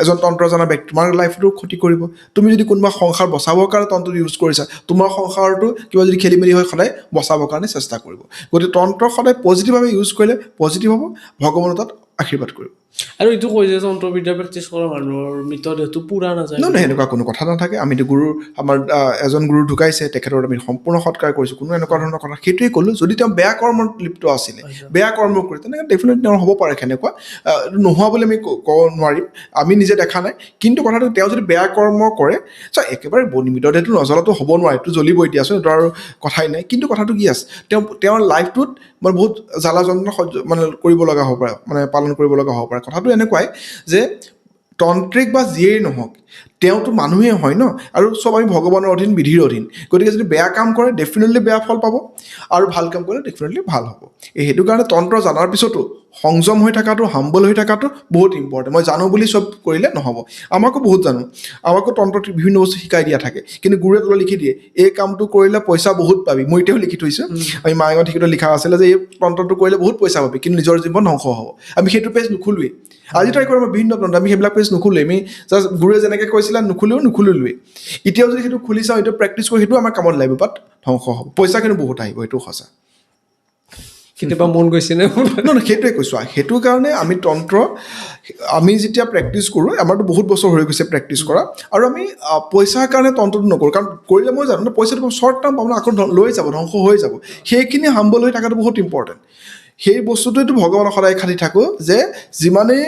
এজন তন্ত্ৰ জনা ব্যক্তি তোমাৰ লাইফটো ক্ষতি কৰিব তুমি যদি কোনোবা সংসাৰ বচাবৰ কাৰণে তন্ত্ৰটো ইউজ কৰিছা তোমাৰ সংসাৰটো কিবা যদি খেলি মেলি হয় সদায় বচাবৰ কাৰণে চেষ্টা কৰিব গতিকে তন্ত্ৰ সদায় পজিটিভভাৱে ইউজ কৰিলে পজিটিভ হ'ব ভগৱানৰ তাত আশীৰ্বাদ কৰিব আৰু এইটো কৈ যে তন্ত্ৰবিদ্যা প্ৰেক্টিছ কৰা মানুহৰ মৃতদেহটো পুৰা নাযায় নহয় সেনেকুৱা কোনো কথা নাথাকে আমিতো গুৰুৰ আমাৰ এজন গুৰু ঢুকাইছে তেখেতৰ আমি সম্পূৰ্ণ সৎকাৰ কৰিছোঁ কোনো এনেকুৱা ধৰণৰ কথা সেইটোৱে ক'লোঁ যদি তেওঁ বেয়া কৰ্মত লিপ্ত আছিলে বেয়া কৰ্ম কৰি তেনেকৈ ডেফিনেটলি তেওঁৰ হ'ব পাৰে সেনেকুৱা নোহোৱা বুলি আমি ক'ব নোৱাৰিম আমি নিজে দেখা নাই কিন্তু কথাটো তেওঁ যদি বেয়া কৰ্ম কৰে একেবাৰে মৃতদেহটো নজ্বলাটো হ'ব নোৱাৰে এইটো জ্বলিবই দিয়াচোন এইটো আৰু কথাই নাই কিন্তু কথাটো কি আছে তেওঁৰ লাইফটোত মানে বহুত জ্বালা যন্ত্ৰণা মানে কৰিব লগা হ'ব পাৰে মানে পালন কৰিব লগা হ'ব পাৰে কথাটো এনেকুৱাই যে তন্ত্ৰিক বা যিয়েই নহওক তেওঁতো মানুহেই হয় ন আৰু চব আমি ভগৱানৰ অধীন বিধিৰ অধীন গতিকে যদি বেয়া কাম কৰে ডেফিনেটলি বেয়া ফল পাব আৰু ভাল কাম কৰিলে ডেফিনেটলি ভাল হ'ব সেইটো কাৰণে তন্ত্ৰ জনাৰ পিছতো সংযম হৈ থকাটো হাম্বল হৈ থকাটো বহুত ইম্পৰ্টেণ্ট মই জানো বুলি চব কৰিলে নহ'ব আমাকো বহুত জানো আমাকো তন্ত্ৰত বিভিন্ন বস্তু শিকাই দিয়া থাকে কিন্তু গুৰুৱে তলত লিখি দিয়ে এই কামটো কৰিলে পইচা বহুত পাবি মই এতিয়াও লিখি থৈছোঁ আমি মায়ঙত শিকোঁতে লিখা আছিলে যে এই তন্ত্ৰটো কৰিলে বহুত পইচা পাবি কিন্তু নিজৰ জীৱন ধ্বংস হ'ব আমি সেইটো পেজ নুখুলোৱেই আজি ট্ৰাই কৰিম বিভিন্ন তন্ত্ৰ আমি সেইবিলাক পেজ নুখুলোৱেই আমি জাষ্ট গুৰুৱে যেনেকৈ কৈছিলে নুখুলিলোৱেই এতিয়াও যদি সেইটো খুলি চাওঁ এইটো প্ৰেক্টিছ কৰি সেইটো আমাৰ কামত লাগিব বাট ধ্বংস হ'ব পইচা কিন্তু বহুত আহিব সেইটো সঁচা কেতিয়াবা মন গৈছে নে নহয় সেইটোৱে কৈছোঁ সেইটো কাৰণে আমি তন্ত্ৰ আমি যেতিয়া প্ৰেক্টিছ কৰোঁ আমাৰতো বহুত বছৰ হৈ গৈছে প্ৰেক্টিছ কৰা আৰু আমি পইচাৰ কাৰণে তন্ত্ৰটো নকৰোঁ কাৰণ কৰিলে মই জানো পইচাটো শ্বৰ্ট টাৰ্ম পাব আকৌ লৈ যাব ধ্বংস হৈ যাব সেইখিনি হাম্বল হৈ থকাটো বহুত ইম্পৰ্টেণ্ট সেই বস্তুটোৱেতো ভগৱানক সদায় খাটি থাকোঁ যে যিমানেই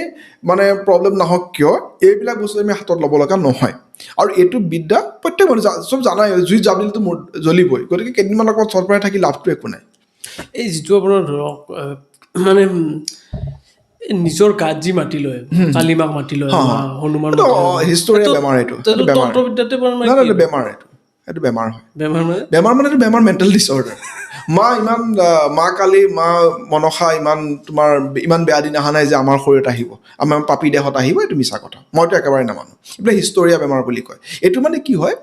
মানে প্ৰব্লেম নাহক কিয় এইবিলাক বস্তু আমি হাতত ল'ব লগা নহয় আৰু এইটো বিদ্যা প্ৰত্যেক মানুহ চব জানাই জুইত জাবিলেতো মোৰ জ্বলিবই গতিকে কেইদিনমানৰ আগত চট পৰাই থাকি লাভটো একো নাই এই যিটো আপোনাৰ ধৰক মানে নিজৰ গাত যি মাতি লয় কালিমাক মাতি লয় বা হনুমান হিষ্টৰীয়া বেমাৰ এইটো তন্ত্ৰবিদ্যাতে বেমাৰ এইটো বেমাৰ হয় বেমাৰ মানে এইটো বেমাৰ মেণ্টেল ডিছঅৰ্ডাৰ মা কালি মা মনসা ইমান বেয়া দিন অহা নাই যে আমাৰ শৰীৰত আহিব, আমাৰ পাপী দেহত আহিব, এইটো মিছা কথা, মইতো একেবাৰে নামানো। এইবিলাক হিষ্টৰীয়া বেমাৰ বুলি কয়। এইটো মানে কি হয়,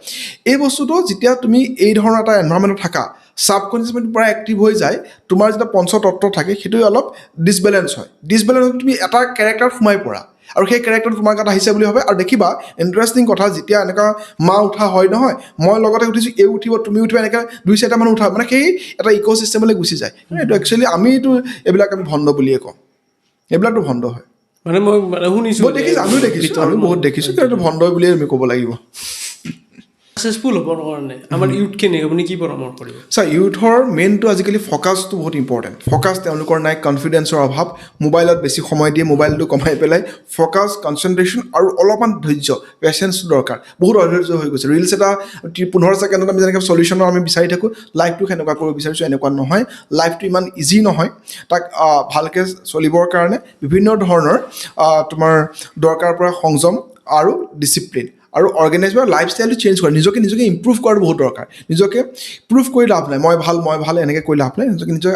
এই বস্তুটো যেতিয়া তুমি এই ধৰণৰ এটা এনভাইৰনমেণ্টত থাকা, ছাবকনচিয়াছ মাইণ্ড পূৰা এক্টিভ হৈ যায়, তোমাৰ যেতিয়া পঞ্চতত্ব থাকে সেইটো অলপ ডিছবেলেঞ্চ হয়। ডিছবেলেঞ্চত তুমি এটা কেৰেক্টাৰত সোমাই পৰা, আৰু সেই কেৰেক্টাৰটো তোমাৰ গাত আহিছে বুলি ভাবে। আৰু দেখিবা ইণ্টাৰেষ্টিং কথা, যেতিয়া এনেকুৱা মা উঠা হয় নহয়, মই লগতে উঠিছোঁ, এই উঠিব, তুমি উঠিবা, এনেকৈ 2-4টা মানুহ উঠা, মানে সেই এটা ইক'চিষ্টেমলৈ গুচি যায়। এইটো একচুৱেলি আমিতো এইবিলাক আমি ভণ্ড বুলিয়ে কওঁ, এইবিলাকতো ভণ্ড হয়। মানে মই শুনিছোঁ, আমি বহুত দেখিছোঁ, কিন্তু ভণ্ড বুলিয়ে আমি ক'ব লাগিব। ছাকচেছফুল হ'বৰ কাৰণে আমাৰ ইউথখিনি আপুনি কি পৰামৰ্শ কৰিব? ইউথৰ মেইনটো আজিকালি ফ'কাছটো বহুত ইম্পৰ্টেণ্ট। ফ'কাছ তেওঁলোকৰ নাই, কনফিডেঞ্চৰ অভাৱ, মোবাইলত বেছি সময় দিয়ে, মোবাইলটো কমাই পেলাই ফ'কাছ, কনচেনট্ৰেশ্যন আৰু অলপমান ধৈৰ্য, পেচেঞ্চটো দৰকাৰ। বহুত অধৈৰ্য হৈ গৈছে। ৰিলছ এটা 15 ছেকেণ্ডত আমি যেনেকৈ চলিউশ্যনৰ আমি বিচাৰি থাকোঁ, লাইফটো সেনেকুৱা কৰিব বিচাৰিছোঁ, এনেকুৱা নহয়। লাইফটো ইমান ইজি নহয়। তাক ভালকৈ চলিবৰ কাৰণে বিভিন্ন ধৰণৰ তোমাৰ দৰকাৰ পৰা সংযম আৰু ডিচিপ্লিন আৰু অৰ্গেনাইজ বা লাইফষ্টাইলটো চেঞ্জ কৰে। নিজকে ইম্প্ৰুভ কৰাটো বহুত দৰকাৰ। নিজকে প্ৰুভ কৰি লাভ নাই, মই ভাল এনেকৈ কৰি লাভ নাই। নিজকে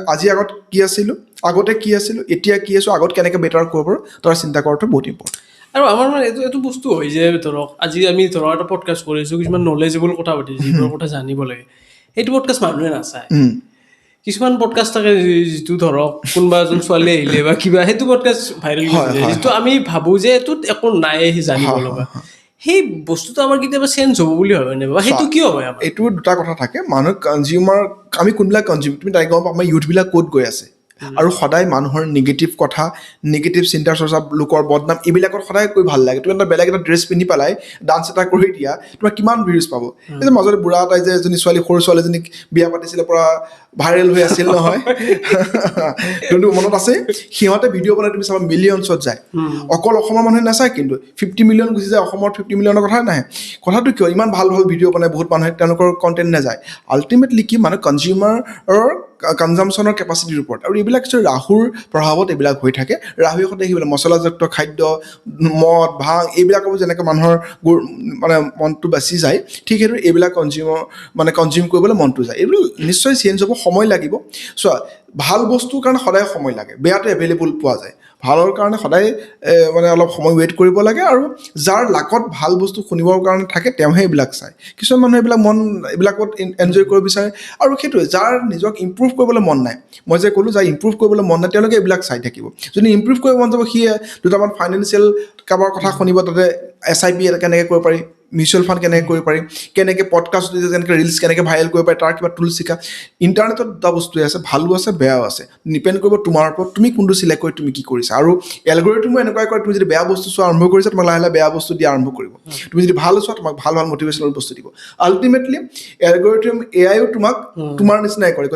আগতে কি আছিলোঁ, এতিয়া কি আছোঁ, আগত কেনেকৈ বেটাৰ কৰিব পাৰোঁ, তাৰ চিন্তা কৰাটো বহুত ইম্পৰ্টেণ্ট। আৰু আমাৰ মানে এইটো বস্তু হয় যে ধৰক আজি আমি এটা পডকাষ্ট কৰিছোঁ, কিছুমান নলেজেবল কথা পাতিছোঁ, যিবোৰৰ কথা জানিব লাগে, সেইটো পডকাষ্ট মানুহে নাচায়। কিছুমান পডকাষ্ট থাকে যিটো ধৰক কোনোবা এজন ছোৱালী আহিলে বা কিবা, সেইটো পডকাষ্ট ভাইৰেল গুচি যায়, যিটো আমি ভাবোঁ যে এইটোত একো নাই জানিব লগা। সেই বস্তুটো আমাৰ কেতিয়াবা চেঞ্জ হ'ব বুলি ভাবে নে, বা সেইটো কিয় হয়? আমাৰ এইটো দুটা কথা থাকে। মানুহ কনজিউমাৰ, আমি কোনবিলাক কনজিউম, তুমি তাই গম পাবা আমাৰ ইউথবিলাক ক'ত গৈ আছে। আৰু সদায় মানুহৰ নিগেটিভ কথা, নিগেটিভ চিন্তা চৰ্চা, লোকৰ বদনাম, এইবিলাকত সদায় কৈ ভাল লাগে। তুমি এটা বেলেগ এটা ড্ৰেছ পিন্ধি পেলাই ডান্স এটা কৰি দিয়া, তোমাৰ কিমান ভিউজ পাব। এই যে মাজতে বুঢ়া এটাই যে এজনী সৰু ছোৱালীজনীক বিয়া পাতিছিলে, পৰা ভাইৰেল হৈ আছিল নহয়, কিন্তু মনত আছে, সিহঁতে ভিডিঅ' বনাই তুমি চাবা মিলিয়নছত যায়। অকল অসমৰ মানুহে নাচায়, কিন্তু 50 মিলিয়ন গুচি যায়। অসমৰ 50 মিলিয়নৰ কথা নাহে। কথাটো কিয়, ইমান ভাল ভিডিঅ' বনাই বহুত মানুহে, তেওঁলোকৰ কণ্টেণ্ট নাযায়। আল্টিমেটলি কি, মানে কনজিউমাৰৰ কনজামশ্যনৰ কেপাচিটিৰ ওপৰত। আৰু এইবিলাক ৰাহুৰ প্ৰভাৱত এইবিলাক হৈ থাকে। ৰাহুৱে সদায় সেইবিলাক মছলাযুক্ত খাদ্য, মদ, ভাং, এইবিলাকৰ যেনেকৈ মানুহৰ মানে মনটো বাচি যায়, ঠিক সেইটো এইবিলাক কনজিউম কৰিবলৈ মনটো যায়। এইবিলাক নিশ্চয় চেঞ্জ হ'ব, সময় লাগিব। চোৱা, ভাল বস্তুৰ কাৰণে সদায় সময় লাগে, বেয়াটো এভেইলেবল পোৱা যায়। ভালৰ কাৰণে সদায় মানে অলপ সময় ৱেইট কৰিব লাগে। আৰু যাৰ লাকত ভাল বস্তু শুনিবৰ কাৰণে থাকে, তেওঁহে এইবিলাক চায়। কিছুমান মানুহে এইবিলাকত এনজয় কৰিব বিচাৰে। আৰু সেইটোৱে, যাৰ নিজক ইম্প্ৰুভ কৰিবলৈ মন নাই, মই যে ক'লোঁ, যাৰ ইম্প্ৰুভ কৰিবলৈ মন নাই, তেওঁলোকে এইবিলাক চাই থাকিব। যদি ইম্প্ৰুভ কৰিব মন যাব, সি দুটামান ফাইনেন্সিয়েল কাৰোবাৰ কথা শুনিব, তাতে SIP কেনেকৈ কৰিব পাৰি, মিউচুৱেল ফাণ্ড কেনেকৈ কৰিব পাৰি, কেনেকৈ পডকাষ্ট যেনেকৈ ৰিলছ কেনেকৈ ভাইৰেল কৰিব পাৰি, তাৰ কিবা টুল শিকা। ইণ্টাৰনেটত দুটা বস্তুৱে আছে, ভালো আছে, বেয়াও আছে। ডিপেণ্ড কৰিব তোমাৰ ওপৰত, তুমি কোনটো চিলেক্ট কৰি তুমি কি কৰিছা। আৰু এলগৰিথমো এনেকুৱাই কৰে, তুমি যদি বেয়া বস্তু চোৱা আৰম্ভ কৰিছা, তোমাক লাহে লাহে বেয়া বস্তু দিয়া আৰম্ভ কৰিব। তুমি যদি ভাল চোৱা, তোমাক ভাল মটিভেশ্যনেল বস্তু দিব। আল্টিমেটলি এলগৰিথম এআইও তোমাক তোমাৰ নিচিনাই কৰে।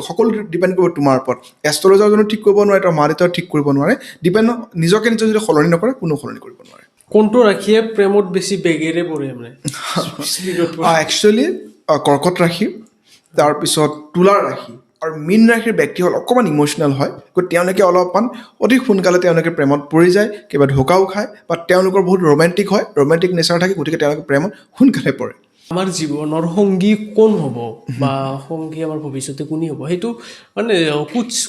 সকলো ডিপেণ্ড কৰিব তোমাৰ ওপৰত। এষ্ট্ৰলজাৰজনো ঠিক কৰিব নোৱাৰে, তাৰ মা দেউতাও ঠিক কৰিব নোৱাৰে। ডিপেণ্ড নিজকে যদি সলনি নকৰে, কোনো সলনি কৰিব নোৱাৰে। কোনটো ৰাশিয়ে প্ৰেমত বেছি বেগেৰে পৰে? মানে একচুৱেলি কৰ্কট ৰাশি, তাৰপিছত তুলাৰ ৰাশি আৰু মীন ৰাশিৰ ব্যক্তিসকল অকণমান ইম'চনেল হয়। গতিকে তেওঁলোকে অলপমান অতি সোনকালে তেওঁলোকে প্ৰেমত পৰি যায়, কিবা ধোকাও খায়, বা তেওঁলোকৰ বহুত ৰোমেণ্টিক হয়, ৰোমেণ্টিক নেচাৰ থাকে। গতিকে তেওঁলোকে প্ৰেমত সোনকালে পৰে। আমাৰ জীৱনৰ সংগী কোন হ'ব, বা সংগী আমাৰ ভৱিষ্যতে কোনে হ'ব, সেইটো মানে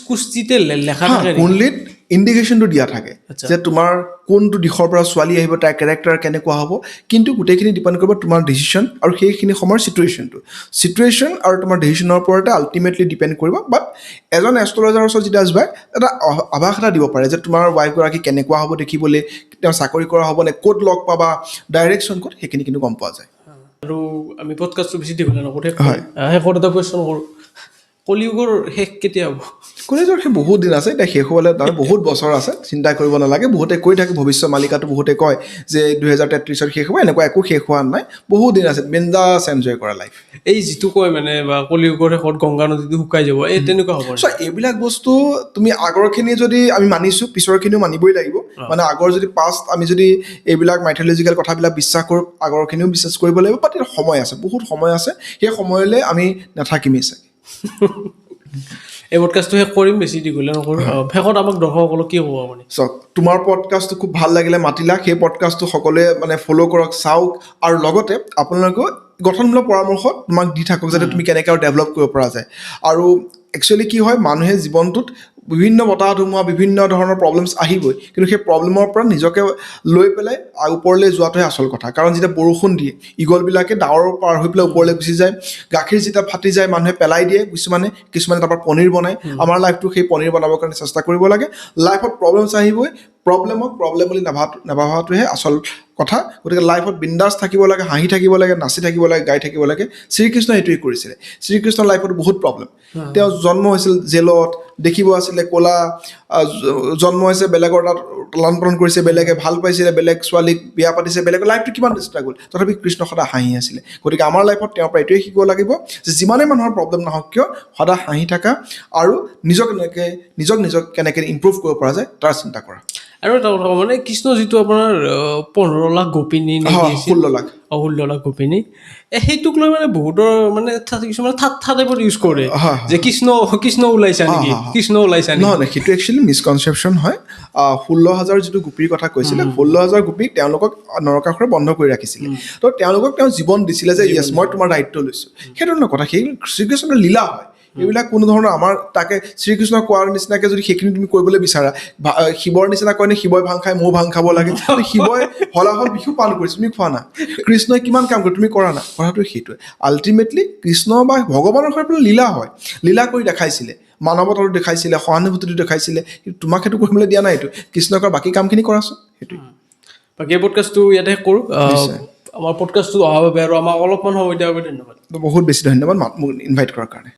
কুস্তিতে লেখা থাকে। কুণ্ডলীত ইণ্ডিকেশ্যনটো দিয়া থাকে যে তোমাৰ কোনটো দিশৰ পৰা ছোৱালী আহিব, তাইৰ কেৰেক্টাৰ কেনেকুৱা হ'ব। কিন্তু গোটেইখিনি ডিপেণ্ড কৰিব তোমাৰ ডিচিশ্যন আৰু সেইখিনি সময়ৰ চিটুৱেশ্যন আৰু তোমাৰ ডিচিশ্যনৰ ওপৰতে আল্টিমেটলি ডিপেণ্ড কৰিব। বাট এজন এষ্ট্ৰলজাৰৰ ওচৰত যেতিয়া যোৱা, এটা আভাস এটা দিব পাৰে যে তোমাৰ ৱাইফগৰাকী কেনেকুৱা হ'ব দেখিবলৈ, তেওঁ চাকৰি কৰা হ'ব নে, ক'ত লগ পাবা, ডাইৰেকশ্যন ক'ত, সেইখিনি কিন্তু গম পোৱা যায়। আৰু আমি পডকাষ্টটো বেছি দীঘলীয়া নকৰোঁ, শেষত এটা কুৱেশ্যন কৰোঁ, কলিযুগৰ শেষ কেতিয়া হ'ব? কলিযুগৰ শেষ বহুত দিন আছে, এতিয়া শেষ হ'বলৈ তাৰ বহুত বছৰ আছে, চিন্তা কৰিব নালাগে। বহুতে কৈ থাকে, ভৱিষ্যত মালিকাটো বহুতে কয় যে 2033 শেষ হ'ব, এনেকুৱা একো শেষ হোৱা নাই, বহুত দিন আছে, বিন্দাছ এনজয় কৰা লাইফ। এই যিটো কয় মানে, বা কলিযুগৰ শেষত গংগা নদীটো শুকাই যাব, এই তেনেকুৱা হ'ব। এইবিলাক বস্তু তুমি আগৰখিনি যদি আমি মানিছোঁ, পিছৰখিনিও মানিবই লাগিব। মানে আগৰ যদি পাষ্ট আমি যদি এইবিলাক মাইথলজিকেল কথাবিলাক বিশ্বাস কৰোঁ, আগৰখিনিও বিশ্বাস কৰিব লাগিব। বাট সময় আছে, বহুত সময় আছে, সেই সময়লৈ আমি নাথাকিমেই চাগে। এই পডকাষ্টটো শেষ কৰিম, বেছি দীঘলীয়া নকৰোঁ। শেষত আমাক দৰ্শকসকলক কি ক'ব আপুনি? চাওক, তোমাৰ পডকাষ্টটো খুব ভাল লাগিলে, মাতিলা। সেই পডকাষ্টটো সকলোৱে মানে ফ'ল' কৰক, চাওক, আৰু লগতে আপোনালোকেও গঠনমূলক পৰামৰ্শ তোমাক দি থাকক, যাতে তুমি কেনেকৈ আৰু ডেভেলপ কৰিব পৰা যায়। আৰু একচুৱেলি কি হয় মানুহে জীৱনটোত বিভিন্ন বতাহ ধুমুহা বিভিন্ন ধৰণৰ প্ৰব্লেমছ আহিবই কিন্তু সেই প্ৰব্লেমৰ পৰা নিজকে লৈ পেলাই ওপৰলৈ যোৱাটোহে আচল কথা কাৰণ যেতিয়া বৰষুণ দিয়ে ইগলবিলাকে ডাৱৰ পাৰ হৈ পেলাই ওপৰলৈ গুচি যায় গাখীৰ যেতিয়া ফাটি যায় মানুহে পেলাই দিয়ে কিছুমানে তাৰপৰা পনীৰ বনায় আমাৰ লাইফটো সেই পনীৰ বনাবৰ কাৰণে চেষ্টা কৰিব লাগে লাইফত প্ৰব্লেমছ আহিবই প্ৰব্লেম বুলি নাভাবাটোহে আচল কথা গতিকে লাইফত বিন্দাছ থাকিব লাগে হাঁহি থাকিব লাগে নাচি থাকিব লাগে গাই থাকিব লাগে শ্ৰীকৃষ্ণ এইটোৱেই কৰিছিলে শ্ৰীকৃষ্ণৰ লাইফত বহুত প্ৰব্লেম তেওঁ জন্ম হৈছিল জেলত দেখিব আছিলে ক'লা জন্ম হৈছে বেলেগৰ তাত লালন পালন কৰিছে বেলেগে ভাল পাইছিলে বেলেগ ছোৱালীক বিয়া পাতিছে বেলেগৰ লাইফটো কিমান ষ্ট্ৰাগল তথাপি কৃষ্ণ সদায় হাঁহি আছিলে গতিকে আমাৰ লাইফত তেওঁৰ পৰা এইটোৱে শিকিব লাগিব যে যিমানেই মানুহৰ প্ৰব্লেম নহওক কিয় সদায় হাঁহি থকা আৰু নিজক কেনেকৈ ইম্প্ৰুভ কৰিব পৰা যায় তাৰ চিন্তা কৰা আৰু এটা কথা মানে কৃষ্ণ যিটো আপোনাৰ 15 লাখ গোপিনী 16 লাখ 16 লাখ গোপিনী সেইটোক লৈ মানে বহুতৰ মানে কিছুমান ঠাট্টা টাইপত ইউজ কৰে যে কৃষ্ণ ওলাইছা নেকি নহয় সেইটো একচুৱেলি মিছকনচেপশ্যন হয় 16,000 যিটো গোপীৰ কথা কৈছিলে 16,000 গোপীক তেওঁলোকক নৰকাসুৰে বন্ধ কৰি ৰাখিছিলে তো তেওঁলোকক তেওঁ জীৱন দিছিলে যে য়েছ মই তোমাৰ দায়িত্ব লৈছোঁ সেইটো ধৰণৰ কথা সেই শ্ৰীকৃষ্ণৰ লীলা হয় এইবিলাক কোনো ধৰণৰ আমাৰ তাকে শ্ৰীকৃষ্ণ কোৱাৰ নিচিনাকৈ যদি সেইখিনি তুমি কৰিবলৈ বিচাৰা শিৱৰ নিচিনা কয় নে শিৱই ভাং খাই ময়ো ভাং খাব লাগে শিৱই হলাহল বিহু পালন কৰিছে তুমি খোৱা না কৃষ্ণই কিমান কাম কৰে তুমি কৰা না কথাটো সেইটোৱে আল্টিমেটলি কৃষ্ণ বা ভগৱানৰ হৈ পেলাই লীলা কৰি দেখাইছিলে মানৱতাটো দেখাইছিলে সহানুভূতিটো দেখাইছিলে কিন্তু তোমাক সেইটো কৰিবলৈ দিয়া নাই এইটো কৃষ্ণক বাকী কামখিনি কৰাচোন সেইটোৱে বাকী পডকাষ্টটো ইয়াতে কৰোঁ আমাৰ পডকাষ্টটো অহাৰ বাবে আৰু আমাক অলপমান সময় দিয়াৰ বাবে ধন্যবাদ বহুত বেছি ধন্যবাদ মোক ইনভাইট কৰাৰ কাৰণে